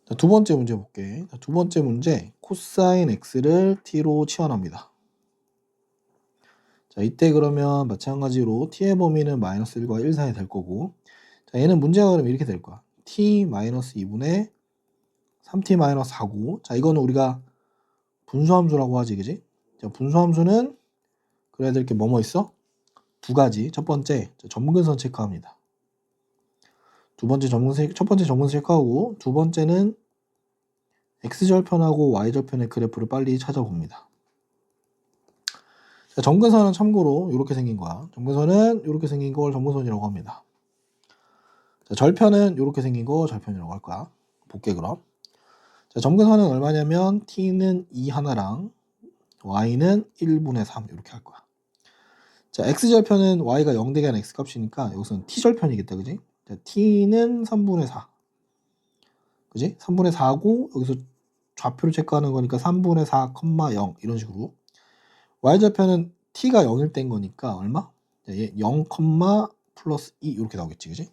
자, 두 번째 문제 볼게. 자, 두 번째 문제 코사인 x를 t로 치환합니다. 자, 이때 그러면 마찬가지로 t의 범위는 마이너스 1과 1 사이 될 거고 자, 얘는 문제가 그러면 이렇게 될 거야. t 마이너스 2분의 3t 마이너스 4고 자, 이거는 우리가 분수함수라고 하지, 그지? 자, 분수함수는 그래야 될 게 뭐뭐 있어? 두 가지. 첫 번째 점근선 체크합니다. 첫 번째 점근선 체크하고 두 번째는 x절편하고 y절편의 그래프를 빨리 찾아봅니다. 자, 점근선은 참고로 이렇게 생긴 거야. 점근선은 이렇게 생긴 걸 점근선이라고 합니다. 자, 절편은 이렇게 생긴 거 절편이라고 할 거야. 볼게 그럼. 자, 점근선은 얼마냐면 t는 2 하나랑 y는 1분의 3 이렇게 할 거야. 자, x절편은 y가 0 되게 하는 x값이니까 여기서는 t절편이겠다, 그지? 자, t는 3분의 4. 그지? 3분의 4고 여기서 좌표를 체크하는 거니까 3분의 4, 0 이런 식으로. y절편은 t가 0일 땐 거니까 얼마? 자, 얘 0, 플러스 2 이렇게 나오겠지, 그지?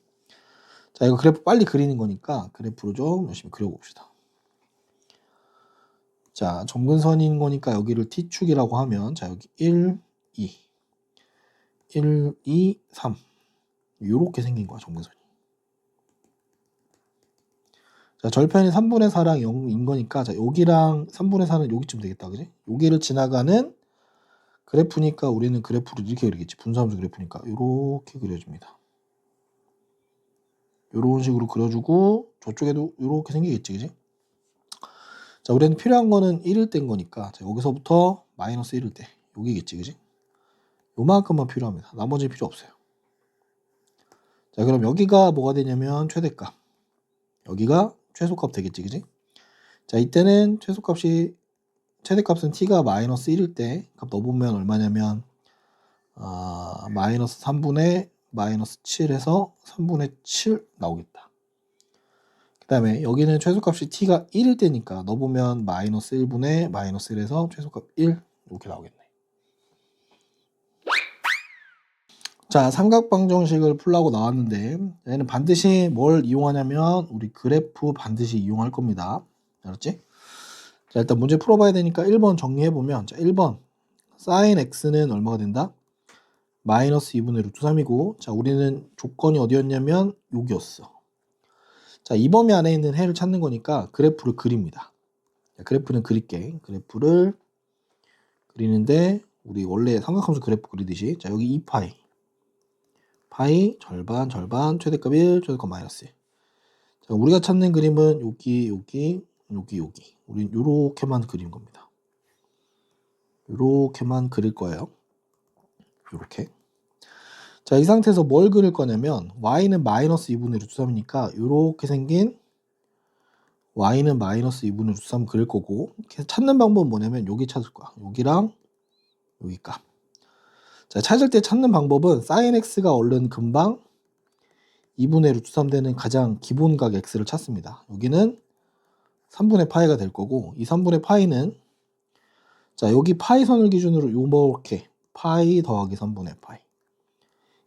자, 이거 그래프 빨리 그리는 거니까 그래프로 좀 열심히 그려봅시다. 자, 점근선인 거니까 여기를 t축이라고 하면 자, 여기 1, 2 1, 2, 3 요렇게 생긴 거야, 점근선이. 자, 절편이 3분의 4랑 0인 거니까 자, 여기랑 3분의 4는 여기쯤 되겠다, 그지? 여기를 지나가는 그래프니까 우리는 그래프를 이렇게 그리겠지. 분수함수 그래프니까 요렇게 그려줍니다. 요런 식으로 그려주고 저쪽에도 요렇게 생기겠지, 그지? 자, 우리는 필요한 거는 1일 때인 거니까 자, 여기서부터 마이너스 1일 때 여기겠지, 그지? 요만큼만 필요합니다. 나머지는 필요 없어요. 자, 그럼 여기가 뭐가 되냐면 최대값, 여기가 최소값 되겠지, 그지? 자, 이때는 최대값은 t가 마이너스 1일 때 값 넣어보면 얼마냐면 마이너스 3분의 마이너스 7에서 3분의 7 나오겠다. 그 다음에 여기는 최소값이 t가 1일 때니까 넣어보면 마이너스 1분의 마이너스 1에서 최소값 1 이렇게 나오겠네. 자, 삼각방정식을 풀라고 나왔는데 얘는 반드시 뭘 이용하냐면 우리 그래프 반드시 이용할 겁니다. 알았지? 자, 일단 문제 풀어봐야 되니까 1번 정리해보면 자, 1번 sin x는 얼마가 된다? 마이너스 2분의 루트 3이고 자, 우리는 조건이 어디였냐면 여기였어. 자, 이 범위 안에 있는 해를 찾는 거니까 그래프를 그립니다. 자, 그래프는 그릴게. 그래프를 그리는데 우리 원래 삼각함수 그래프 그리듯이 자 여기 2파이 파이 절반 절반 최대값 1 최대값 마이너스 1. 자 우리가 찾는 그림은 여기 우린 요렇게만 그린 겁니다. 요렇게만 그릴 거예요. 요렇게. 자 이 상태에서 뭘 그릴 거냐면 y는 마이너스 2분의 루트 3이니까 요렇게 생긴 y는 마이너스 2분의 루트 3 그릴 거고 찾는 방법은 뭐냐면 여기 찾을 거야. 여기랑 여기 값. 자 찾을 때 찾는 방법은 sin x가 얼른 금방 2분의 루트 3 되는 가장 기본각 x를 찾습니다. 여기는 3분의 파이가 될 거고 이 3분의 파이는 자 여기 파이 선을 기준으로 요렇게 파이 더하기 3분의 파이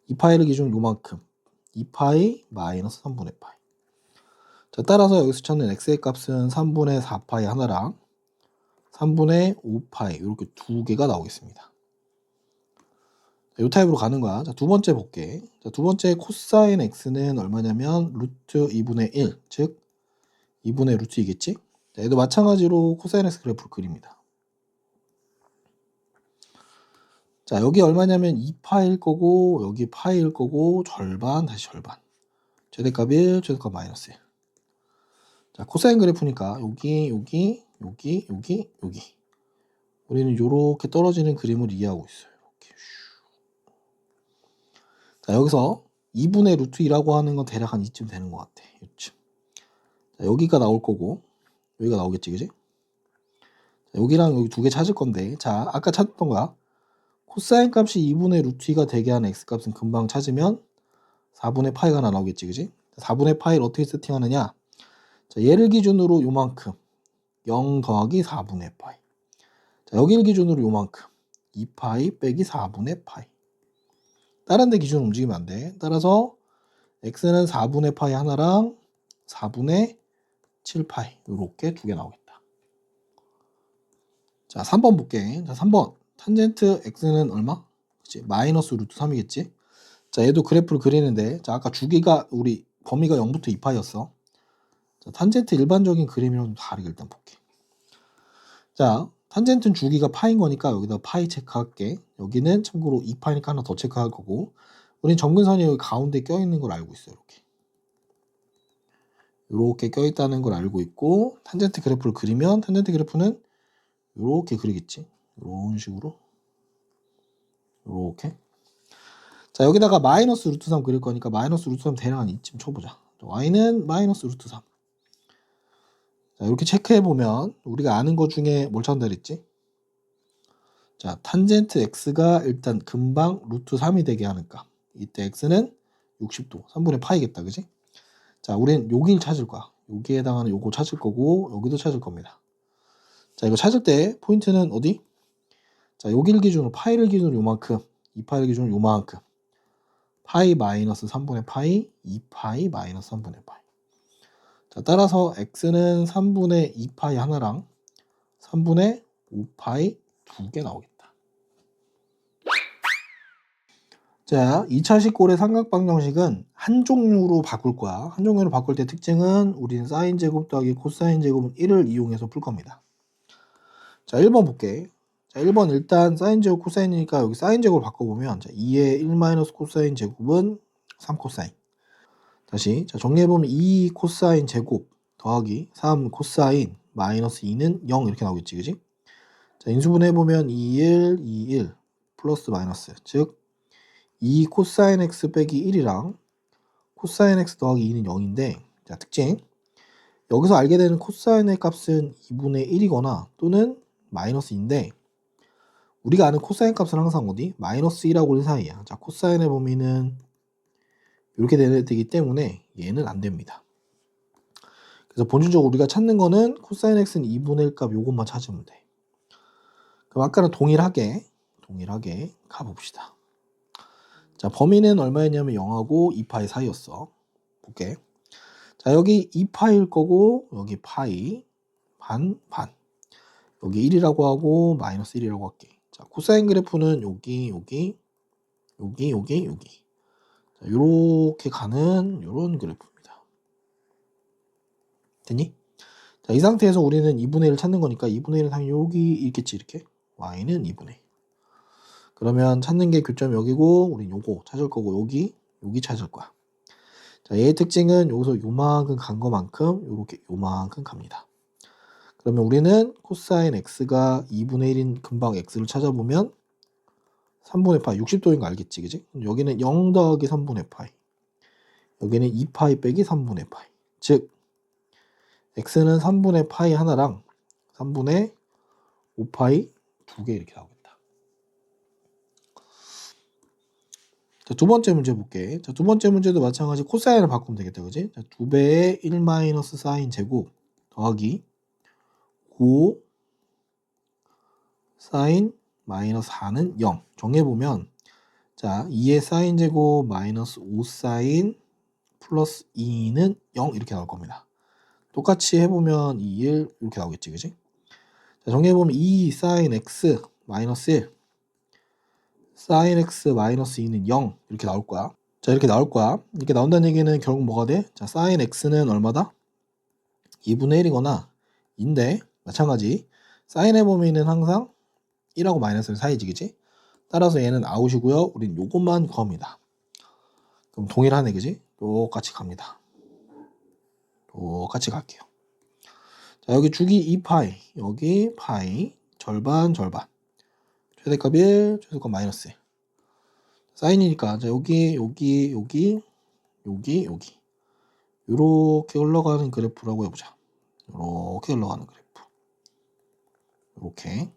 이 파이를 기준으로 요만큼 2파이 마이너스 3분의 파이. 자 따라서 여기서 찾는 x의 값은 3분의 4파이 하나랑 3분의 5파이 이렇게 두 개가 나오겠습니다. 이 타입으로 가는 거야. 자, 두 번째 볼게. 자, 두 번째 코사인 x는 얼마냐면 루트 2분의 1, 즉 2분의 루트 2겠지? 자, 얘도 마찬가지로 코사인 x 그래프를 그립니다. 자, 여기 얼마냐면 2파일 거고 여기 파일 거고 절반 다시 절반. 최대값 1, 최대값 마이너스 1. 자, 코사인 그래프니까 여기 우리는 이렇게 떨어지는 그림을 이해하고 있어요. 이렇게. 자, 여기서 2분의 루트 2라고 하는 건 대략 한 이쯤 되는 것 같아. 이쯤. 자, 여기가 나올 거고 여기가 나오겠지, 그지? 자, 여기랑 여기 두 개 찾을 건데 자, 아까 찾았던 거야. 코사인 값이 2분의 루트 2가 되게 하는 x 값은 금방 찾으면 4분의 파이가 하나 나오겠지, 그지? 4분의 파이를 어떻게 세팅하느냐? 자, 얘를 기준으로 요만큼 0 더하기 4분의 파이. 자, 여기를 기준으로 요만큼 2파이 빼기 4분의 파이. 다른 데 기준으로 움직이면 안 돼. 따라서 x는 4분의 파이 하나랑 4분의 7파이 이렇게 두 개 나오겠다. 자 3번 볼게. 자 3번 탄젠트 x는 얼마? 그치? 마이너스 루트 3이겠지? 자 얘도 그래프를 그리는데 자 아까 주기가 우리 범위가 0부터 2파이였어. 자 탄젠트 일반적인 그림이랑 좀 다르게 일단 볼게. 자 탄젠트는 주기가 파인 거니까 여기다 파이 체크할게. 여기는 참고로 2파이니까 하나 더 체크할 거고 우린 점근선이 여기 가운데 껴있는 걸 알고 있어요. 이렇게 껴있다는 걸 알고 있고 탄젠트 그래프를 그리면 탄젠트 그래프는 이렇게 그리겠지. 이런 식으로 이렇게. 자 여기다가 마이너스 루트 3 그릴 거니까 마이너스 루트 3 대략 한 이쯤 쳐보자. y는 마이너스 루트 3. 자 이렇게 체크해보면 우리가 아는 것 중에 뭘 찾는다 그랬지? 자 탄젠트 x가 일단 금방 루트 3이 되게 하는 값. 이때 x는 60도 3분의 파이겠다, 그지? 자 우린 여기를 찾을 거야. 여기에 해당하는 요거 찾을 거고 여기도 찾을 겁니다. 자 이거 찾을 때 포인트는 어디? 자 여기를 기준으로 파이를 기준으로 요만큼 2파이를 기준으로 요만큼 파이 마이너스 3분의 파이 2파이 마이너스 3분의 파이. 자 따라서 x는 3분의 2파이 하나랑 3분의 5파이 두 개 나오겠다. 자 2차식 꼴의 삼각방정식은 한 종류로 바꿀 거야. 한 종류로 바꿀 때 특징은 우리는 사인 제곱 더하기 코사인 제곱은 1을 이용해서 풀 겁니다. 자 1번 볼게. 자 1번 일단 사인 제곱 코사인이니까 여기 사인 제곱을 바꿔보면 자 2의 1 마이너스 코사인 제곱은 3 코사인. 다시 자 정리해보면 2 코사인 제곱 더하기 3 코사인 마이너스 2는 0 이렇게 나오겠지, 그지? 자 인수분 해보면 2, 1, 2, 1 플러스 마이너스 즉 2 코사인 x 빼기 1이랑 코사인 x 더하기 2는 0인데 자 특징 여기서 알게 되는 코사인의 값은 2분의 1이거나 또는 마이너스 2인데 우리가 아는 코사인 값은 항상 어디? 마이너스 1하고 1 사이야. 자 코사인의 범위는 이렇게 되기 때문에 얘는 안 됩니다. 그래서 본질적으로 우리가 찾는 거는 코사인 x는 2분의 1 값 요것만 찾으면 돼. 그럼 아까는 동일하게 가봅시다. 자 범위는 얼마였냐면 0하고 2파이 사이였어. 볼게. 자 여기 2파이일 거고 여기 파이 반 여기 1이라고 하고 마이너스 1이라고 할게. 자 코사인 그래프는 여기 자, 요렇게 가는 요런 그래프입니다. 됐니? 자, 이 상태에서 우리는 2분의 1을 찾는 거니까 2분의 1은 당연히 여기 있겠지, 이렇게. y는 2분의 1. 그러면 찾는 게 교점 여기고 우린 요거 찾을 거고 여기 찾을 거야. 자, 얘의 특징은 여기서 요만큼 간 거만큼 요렇게 요만큼 갑니다. 그러면 우리는 코사인 x가 2분의 1인 근방 x를 찾아보면 3분의 파이 60도인 거 알겠지, 그지? 여기는 0 더하기 3분의 파이, 여기는 2파이 빼기 3분의 파이. 즉 x는 3분의 파이 하나랑 3분의 5파이 2개 이렇게 나오겠다. 자, 두 번째 문제 볼게. 자, 두 번째 문제도 마찬가지 코사인을 바꾸면 되겠다, 그지? 자, 2배의 1 마이너스 사인 제곱 더하기 9 사인 마이너스 4는 0. 정해보면 자 2의 사인 제곱 마이너스 5 사인 플러스 2는 0 이렇게 나올 겁니다. 똑같이 해보면 2, 1 이렇게 나오겠지, 그지? 자, 정해보면 2 사인 x 마이너스 1 사인 x 마이너스 2는 0 이렇게 나올 거야. 자, 이렇게 나올 거야. 이렇게 나온다는 얘기는 결국 뭐가 돼? 자, 사인 x는 얼마다? 2분의 1이거나 인데 마찬가지 사인의 범위는 항상 1하고 마이너스 1 사이지, 그지? 따라서 얘는 아웃이고요. 우린 요것만 구합니다. 그럼 동일하네, 그지? 똑같이 갑니다. 똑같이 갈게요. 자, 여기 주기 2파이, 여기 파이, 절반, 절반. 최대값 1, 최소값 마이너스 1. 사인이니까, 자, 여기. 요렇게 흘러가는 그래프라고 해보자. 요렇게 흘러가는 그래프. 요렇게.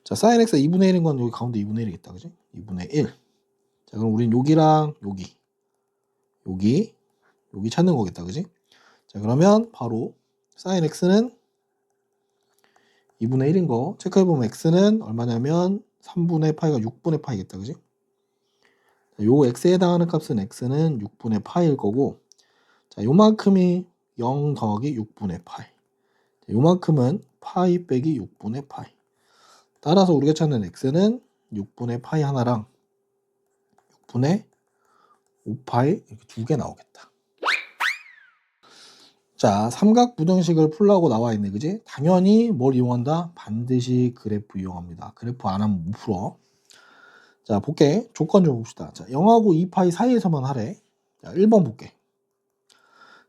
자, 사인 x가 2분의 1인 건 여기 가운데 2분의 1이겠다, 그지? 2분의 1. 자, 그럼 우린 여기랑 여기 찾는 거겠다, 그지? 자, 그러면 바로 사인 x는 2분의 1인 거 체크해보면 x는 얼마냐면 3분의 파이가 6분의 파이겠다, 그지? 자, 요 x에 해당하는 값은 x는 6분의 파이일 거고, 자, 요만큼이 0 더하기 6분의 파이. 자, 요만큼은 파이 빼기 6분의 파이. 따라서 우리가 찾는 x는 6분의 파이 하나랑 6분의 5파이 이렇게 두 개 나오겠다. 자, 삼각 부등식을 풀라고 나와 있네, 그지? 당연히 뭘 이용한다? 반드시 그래프 이용합니다. 그래프 안 하면 못 풀어. 자, 볼게. 조건 좀 봅시다. 자, 0하고 2파이 사이에서만 하래. 자, 1번 볼게.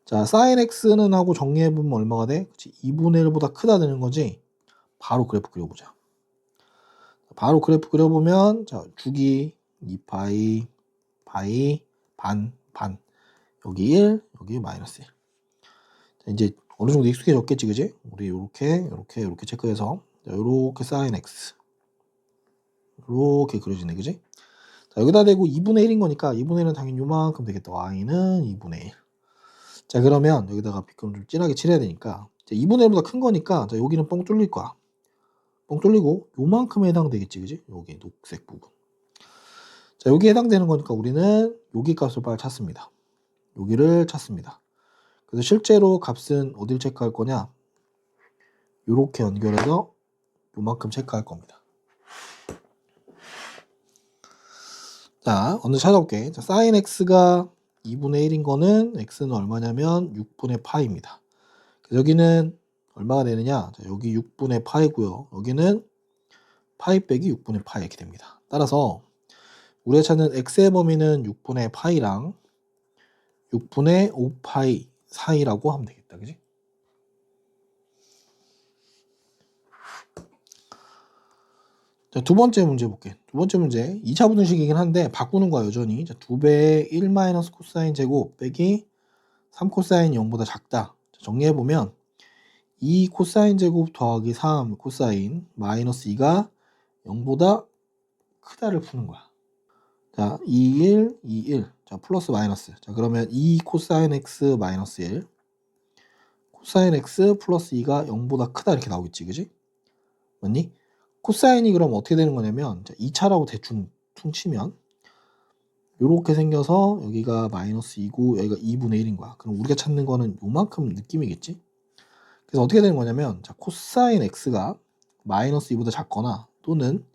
자, sin x는 하고 정리해보면 얼마가 돼? 그치? 2분의 1보다 크다 되는 거지? 바로 그래프 그려보자. 바로 그래프 그려보면, 자, 주기 2파이, 파이, 반. 여기 1, 여기 마이너스 1. 자, 이제 어느 정도 익숙해졌겠지, 그지? 우리 요렇게 체크해서, 자, 요렇게 sin x. 요렇게 그려지네, 그지? 자, 여기다 대고 2분의 1인 거니까 2분의 1은 당연히 요만큼 되겠다. y는 2분의 1. 자, 그러면 여기다가 빛금 좀 진하게 칠해야 되니까 2분의 1보다 큰 거니까 자, 여기는 뻥 뚫릴 거야. 뻥 뚫리고 요만큼에 해당되겠지, 그지? 여기 녹색 부분. 자, 여기에 해당되는 거니까 우리는 여기 값을 빨리 찾습니다. 여기를 찾습니다. 그래서 실제로 값은 어딜 체크할 거냐? 요렇게 연결해서 요만큼 체크할 겁니다. 자, 먼저 찾아볼게. 자, sin x가 2분의 1인 거는 x는 얼마냐면 6분의 파이입니다. 여기는 얼마가 되느냐? 자, 여기 6분의 파이고요. 여기는 파이 빼기 6분의 파이 이렇게 됩니다. 따라서 우리가 찾는 x의 범위는 6분의 파이랑 6분의 5파이 사이라고 하면 되겠다, 그지? 자, 두 번째 문제 볼게. 두 번째 문제 2차 분식이긴 한데 바꾸는 거야, 여전히. 자, 2배의 1 마이너스 코사인 제곱 빼기 3 코사인 0보다 작다. 자, 정리해보면 2 코사인 제곱 더하기 3 코사인 마이너스 2가 0보다 크다를 푸는 거야. 자, 2, 1, 2, 1. 자, 플러스 마이너스. 자, 그러면 2 코사인 x 마이너스 1. 코사인 x 플러스 2가 0보다 크다 이렇게 나오겠지, 그지? 맞니? 코사인이 그럼 어떻게 되는 거냐면, 자, 2차라고 대충 퉁치면 요렇게 생겨서 여기가 마이너스 2고 여기가 2분의 1인 거야. 그럼 우리가 찾는 거는 요만큼 느낌이겠지? 그래서 어떻게 되는 거냐면, 자, 코사인 x가 마이너스 2보다 작거나 또는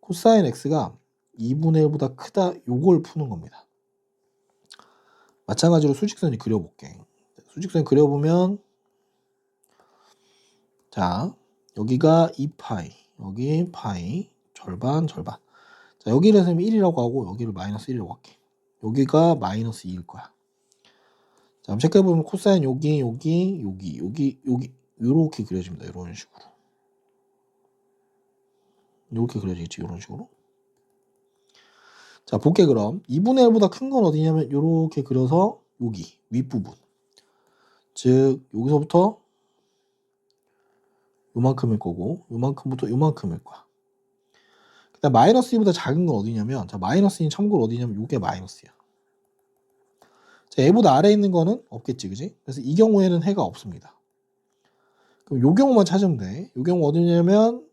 코사인 x가 2분의 1보다 크다 요걸 푸는 겁니다. 마찬가지로 수직선이 그려볼게. 수직선 그려보면 자, 여기가 2파이, 여기 파이, 절반. 자, 여기를 선생님이 1이라고 하고 여기를 마이너스 1이라고 할게. 여기가 마이너스 2일 거야. 자, 한번 체크해보면 코사인 여기 요렇게 그려집니다. 이런 식으로. 요렇게 그려지겠지. 이런 식으로. 자, 볼게 그럼. 2분의 1보다 큰 건 어디냐면 요렇게 그려서 여기 윗부분. 즉 여기서부터 요만큼일 거고 요만큼부터 요만큼일 거야. 그다음 마이너스 2보다 작은 건 어디냐면 자, 마이너스 2는 참고로 어디냐면 요게 마이너스야. 자, 얘보다 아래에 있는 거는 없겠지, 그지? 그래서 이 경우에는 해가 없습니다. 그럼 요 경우만 찾으면 돼. 요 경우 어디냐면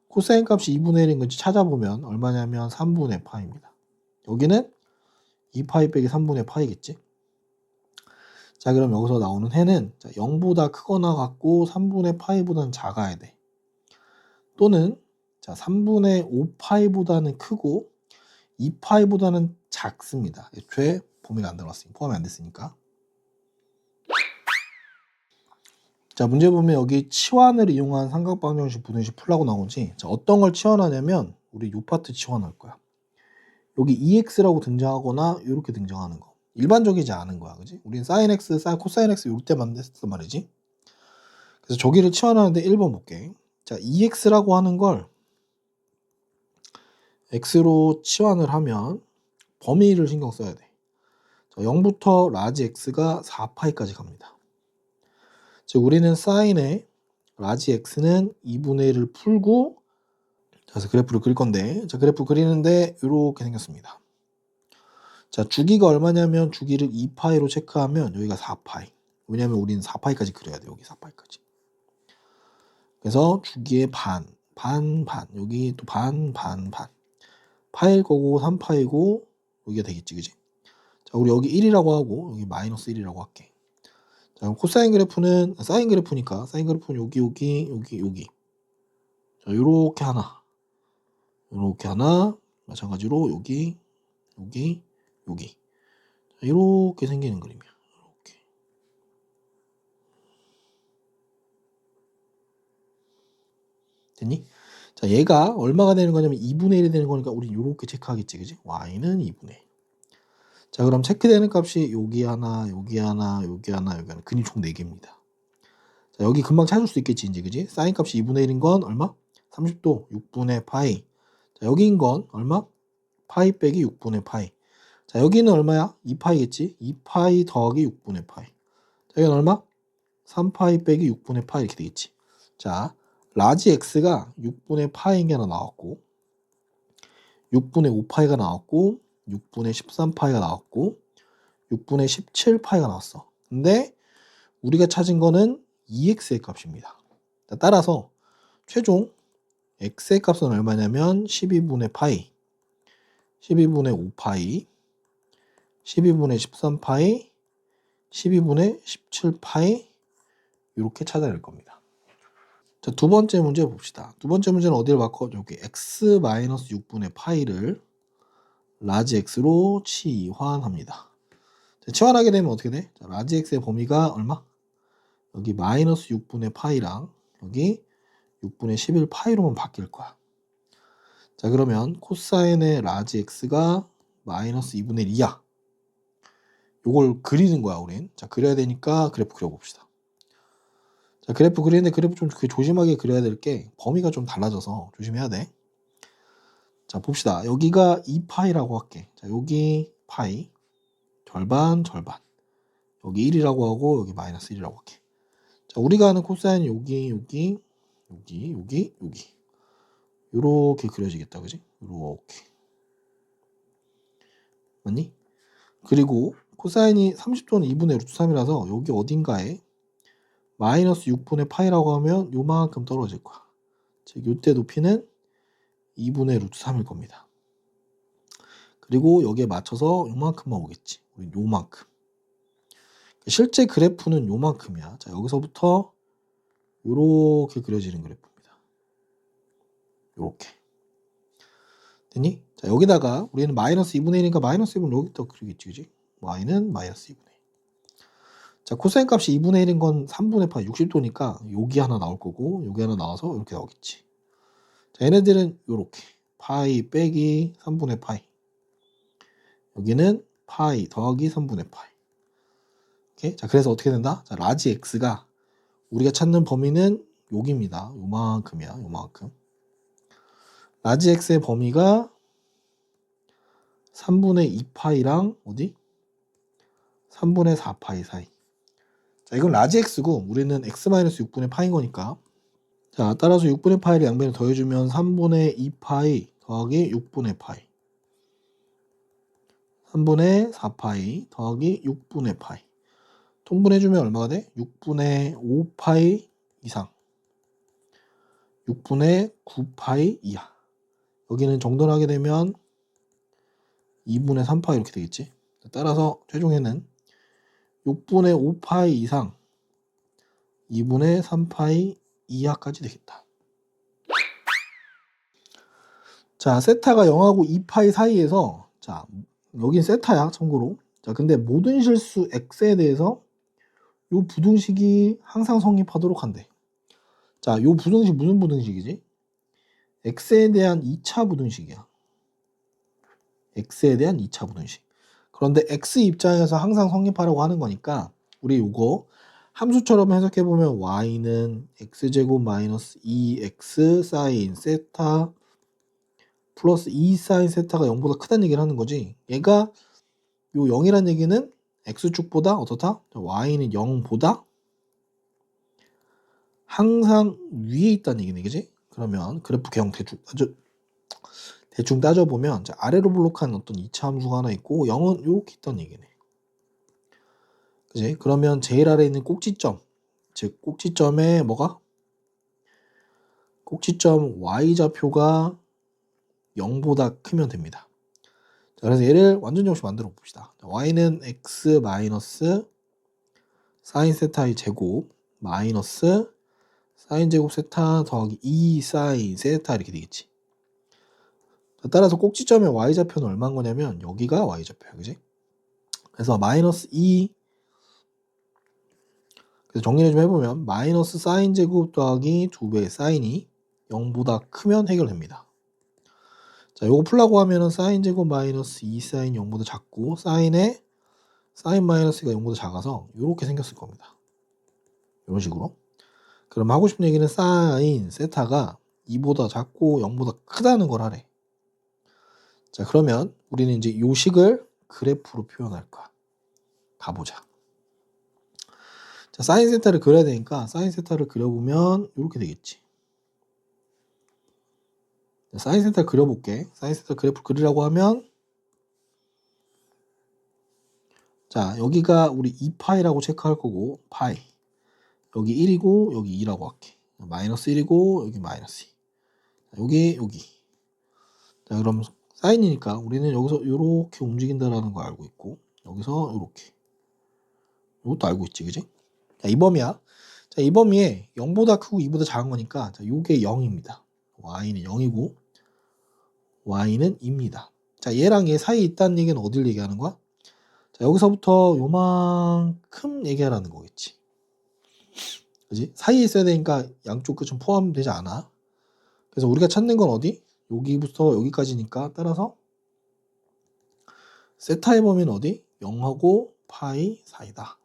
코사인 값이 2분의 1인 건지 찾아보면 얼마냐면 3분의 파입니다. 여기는 2파이 빼기 3분의 파이겠지? 자, 그럼 여기서 나오는 해는 0보다 크거나 같고 3분의 파이보다는 작아야 돼. 또는 자, 3분의 5파이보다는 크고 2파이보다는 작습니다. 애초에 범위가 안 들어갔으니까 포함이 안 됐으니까. 자, 문제 보면 여기 치환을 이용한 삼각방정식 부등식 풀라고 나오지. 자, 어떤 걸 치환하냐면 우리 요 파트 치환할 거야. 여기 EX라고 등장하거나 이렇게 등장하는 거. 일반적이지 않은 거야, 그지? 우린 사인 X, 코사인 X 이럴 때만 했단 말이지. 그래서 저기를 치환하는데 1번 볼게. 자, EX라고 하는 걸 X로 치환을 하면 범위를 신경 써야 돼. 자, 0부터 라지 X가 4파이까지 갑니다. 즉 우리는 사인의 라지 X는 2분의 1을 풀고 그래서 그래프를 그릴 건데 자, 그래프 그리는데 이렇게 생겼습니다. 자, 주기가 얼마냐면 주기를 2파이로 체크하면 여기가 4파이. 왜냐면 우리는 4파이까지 그려야 돼. 여기 4파이까지. 그래서 주기의 반. 여기 또 반. 파일 거고 3파이고 여기가 되겠지, 그지? 자, 우리 여기 1이라고 하고 여기 마이너스 1이라고 할게. 자, 그럼 코사인 그래프는 사인 그래프니까 사인 그래프는 여기. 자, 요렇게 하나. 마찬가지로 여기. 자, 이렇게 생기는 그림이야. 이렇게. 됐니? 자, 얘가 얼마가 되는 거냐면 2분의 1이 되는 거니까 우리 이렇게 체크하겠지, 그지? y는 2분의 1. 자, 그럼 체크되는 값이 여기 하나. 그림 총 4개입니다. 자, 여기 금방 찾을 수 있겠지, 이제, 그지? 사인 값이 2분의 1인 건 얼마? 30도 6분의 파이. 자, 여기인 건 얼마? 파이 빼기 6분의 파이. 자, 여기는 얼마야? 2파이겠지? 2파이 더하기 6분의 파이. 자, 여기는 얼마? 3파이 빼기 6분의 파이 이렇게 되겠지. 자, 라지 x가 6분의 파이인 게 하나 나왔고 6분의 5파이가 나왔고 6분의 13파이가 나왔고 6분의 17파이가 나왔어. 근데 우리가 찾은 거는 2x의 값입니다. 자, 따라서 최종 x의 값은 얼마냐면 12분의 파이 12분의 5파이 12분의 13파이 12분의 17파이 이렇게 찾아낼 겁니다. 자, 두 번째 문제 봅시다. 두 번째 문제는 어디를 바꿔? 여기 x-6분의 파이를 라지 x로 치환합니다. 자, 치환하게 되면 어떻게 돼? 자, 라지 x의 범위가 얼마? 여기 마이너스 6분의 파이랑 여기 6분의 11 파이로만 바뀔 거야. 자, 그러면 코사인의 라지 x가 마이너스 2분의 1이야. 요걸 그리는 거야, 우린. 자, 그려야 되니까 그래프 그려봅시다. 자, 그래프 그리는데 그래프 좀 조심하게 그려야 될 게 범위가 좀 달라져서 조심해야 돼. 자, 봅시다. 여기가 2파이라고 할게. 자, 여기 파이 절반 여기 1이라고 하고 여기 마이너스 1이라고 할게. 자, 우리가 아는 코사인 여기 요렇게 그려지겠다, 그지? 요렇게 맞니? 그리고 코사인이 30도는 2분의 루트 3이라서 여기 어딘가에 마이너스 6분의 파이라고 하면 요만큼 떨어질 거야. 즉 요때 높이는 2분의 루트 3일 겁니다. 그리고 여기에 맞춰서 요만큼만 오겠지. 우리 요만큼. 실제 그래프는 요만큼이야. 자, 여기서부터 요렇게 그려지는 그래프입니다. 요렇게. 됐니? 자, 여기다가 우리는 마이너스 2분의 1이니까 마이너스 1은 여기다 그리겠지, 그지? y는 마이너스 2분의 1. 자, 코사인 값이 2분의 1인 건 3분의 파이 60도니까 여기 하나 나올 거고 여기 하나 나와서 이렇게 나오겠지. 자, 얘네들은 요렇게 파이 빼기 3분의 파이. 여기는 파이 더하기 3분의 파이. 오케이? 자, 그래서 어떻게 된다? 자, 라지 x가 우리가 찾는 범위는 여기입니다. 요만큼이야. 요만큼. 라지 x의 범위가 3분의 2파이랑 어디? 3분의 4파이 사이. 자, 이건 라지 x고 우리는 x-6분의 파인 거니까. 자, 따라서 6분의 파이를 양변에 더해주면 3분의 2파이 더하기 6분의 파이. 3분의 4파이 더하기 6분의 파이. 통분해주면 얼마가 돼? 6분의 5파이 이상. 6분의 9파이 이하. 여기는 정돈하게 되면 2분의 3파이 이렇게 되겠지. 따라서 최종에는 6분의 5파이 이상 2분의 3파이 이하까지 되겠다. 자, 세타가 0하고 2파이 사이에서, 자, 여긴 세타야, 참고로. 자, 근데 모든 실수 x에 대해서 요 부등식이 항상 성립하도록 한대. 자, 요 부등식 무슨 부등식이지? x에 대한 2차 부등식이야. x에 대한 2차 부등식. 그런데 x 입장에서 항상 성립하려고 하는 거니까 우리 요거 함수처럼 해석해보면 y는 x제곱 마이너스 2x 사인 세타 플러스 2 사인 세타가 0보다 크다는 얘기를 하는 거지. 얘가 요 0이란 얘기는 x축보다 어떻다? y는 0보다 항상 위에 있다는 얘기네, 그지? 그러면 그래프 개형 대충 따져보면 아래로 블록한 어떤 2차 함수가 하나 있고 0은 이렇게 있다는 얘기네. 그지? 그러면 제일 아래에 있는 꼭지점, 즉 꼭지점에 뭐가? 꼭지점 y좌표가 0보다 크면 됩니다. 자, 그래서 얘를 완전 정식 만들어 봅시다. y는 x 마이너스 사인 세타의 제곱 마이너스 사인 제곱 세타 더하기 2 사인 세타 이렇게 되겠지. 자, 따라서 꼭지점의 y좌표는 얼마인 거냐면 여기가 y좌표야, 그지? 그래서 마이너스 2, 그래서 정리를 좀 해보면 마이너스 사인 제곱 더하기 2배 사인이 0보다 크면 해결됩니다. 자, 요거 풀라고 하면은 사인 제곱 마이너스 2 사인 0보다 작고 사인에 사인 마이너스가 0보다 작아서 이렇게 생겼을 겁니다. 이런 식으로. 그럼 하고 싶은 얘기는 사인 세타가 2보다 작고 0보다 크다는 걸 하래. 자, 그러면 우리는 이제 요 식을 그래프로 표현할 거야. 가보자. 자, 사인 세타를 그려야 되니까 사인 세타를 그려보면 이렇게 되겠지. 자, 사인 세타를 그려볼게. 사인 세타 그래프 그리라고 하면 자, 여기가 우리 2파이라고 체크할 거고 파이. 여기 1이고 여기 2라고 할게. 마이너스 1이고 여기 마이너스 2. 여기. 자, 그럼 사인이니까 우리는 여기서 이렇게 움직인다라는 거 알고 있고 여기서 이렇게. 이것도 알고 있지, 그지? 자, 이 범위야. 자, 이 범위에 0보다 크고 2보다 작은 거니까 자, 요게 0입니다. y는 0이고 y는 2입니다. 자, 얘랑 얘 사이에 있다는 얘기는 어딜 얘기하는 거야? 자, 여기서부터 요만큼 얘기하라는 거겠지. 그지? 사이에 있어야 되니까 양쪽 끝은 포함되지 않아. 그래서 우리가 찾는 건 어디? 여기부터 여기까지니까 따라서 세타의 범위는 어디? 0하고 파이 사이다.